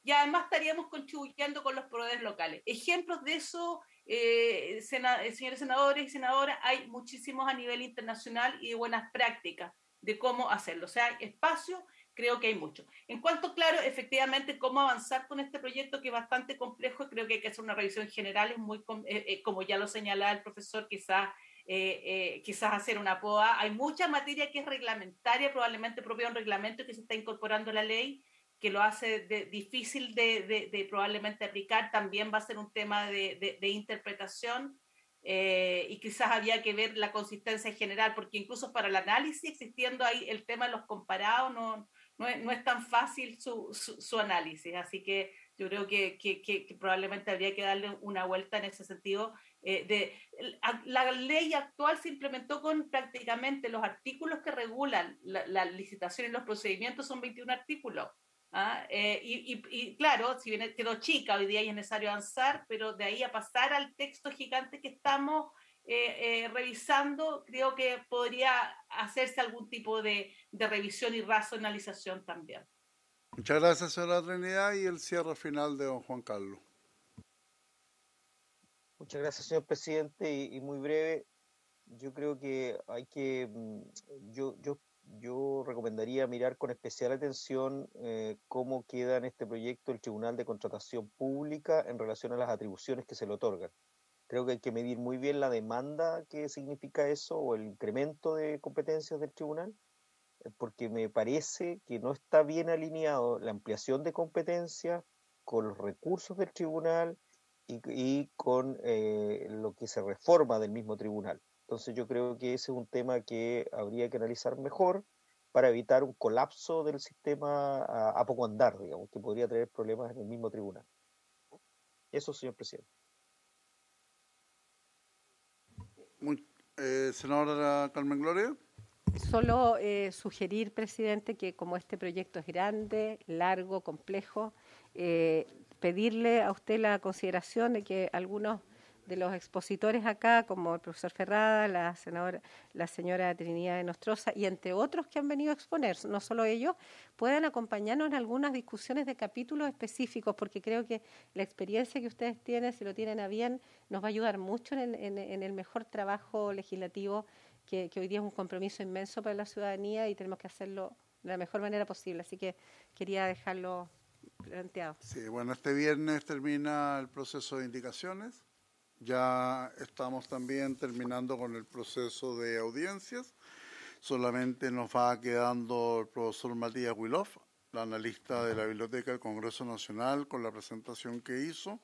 y además estaríamos contribuyendo con los proveedores locales. Ejemplos de eso, señores senadores y senadoras, hay muchísimos a nivel internacional y de buenas prácticas de cómo hacerlo. O sea, espacio, creo que hay mucho. En cuanto, claro, efectivamente, cómo avanzar con este proyecto que es bastante complejo, creo que hay que hacer una revisión general, es muy, como ya lo señalaba el profesor, quizás hacer una POA. Hay mucha materia que es reglamentaria, probablemente propia de un reglamento que se está incorporando a la ley, que lo hace difícil de probablemente aplicar. También va a ser un tema de interpretación, y quizás había que ver la consistencia en general, porque incluso para el análisis, existiendo ahí el tema de los comparados, no es tan fácil su análisis. Así que yo creo que probablemente habría que darle una vuelta en ese sentido. La ley actual se implementó con prácticamente los artículos que regulan la licitación y los procedimientos, son 21 artículos. Y claro, si bien quedó chica hoy día y es necesario avanzar, pero de ahí a pasar al texto gigante que estamos revisando, creo que podría hacerse algún tipo de revisión y racionalización también. Muchas gracias, señora Trinidad, y el cierre final de don Juan Carlos. Muchas gracias, señor presidente, y muy breve. Yo creo que hay que, yo recomendaría mirar con especial atención cómo queda en este proyecto el Tribunal de Contratación Pública en relación a las atribuciones que se le otorgan. Creo que hay que medir muy bien la demanda que significa eso o el incremento de competencias del tribunal, porque me parece que no está bien alineado la ampliación de competencias con los recursos del tribunal y con lo que se reforma del mismo tribunal. Entonces yo creo que ese es un tema que habría que analizar mejor para evitar un colapso del sistema a poco andar, digamos, que podría traer problemas en el mismo tribunal. Eso, señor presidente. Senadora Carmen Gloria. Solo sugerir, presidente, que como este proyecto es grande, largo, complejo, pedirle a usted la consideración de que algunos de los expositores acá, como el profesor Ferrada, la señora Trinidad de Nostroza, y entre otros que han venido a exponer, no solo ellos, puedan acompañarnos en algunas discusiones de capítulos específicos, porque creo que la experiencia que ustedes tienen, si lo tienen a bien, nos va a ayudar mucho en el mejor trabajo legislativo, que hoy día es un compromiso inmenso para la ciudadanía y tenemos que hacerlo de la mejor manera posible. Así que quería dejarlo planteado. Sí, bueno, este viernes termina el proceso de indicaciones. Ya estamos también terminando con el proceso de audiencias. Solamente nos va quedando el profesor Matías Wiloff, la analista de la Biblioteca del Congreso Nacional, con la presentación que hizo.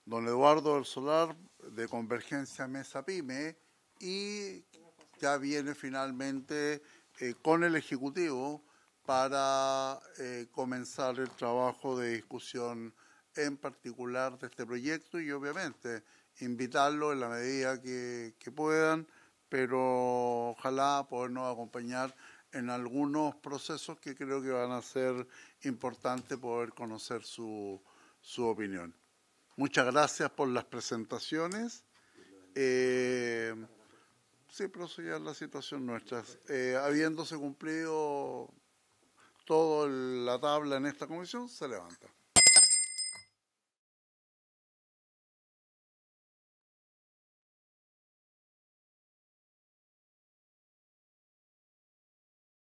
Don Eduardo del Solar, de Convergencia Mesa Pyme, y ya viene finalmente con el Ejecutivo para comenzar el trabajo de discusión en particular de este proyecto y obviamente invitarlo en la medida que puedan, pero ojalá podernos acompañar en algunos procesos que creo que van a ser importantes poder conocer su opinión. Muchas gracias por las presentaciones. Sí, pero eso ya es la situación nuestra. Habiéndose cumplido toda la tabla en esta comisión, se levanta.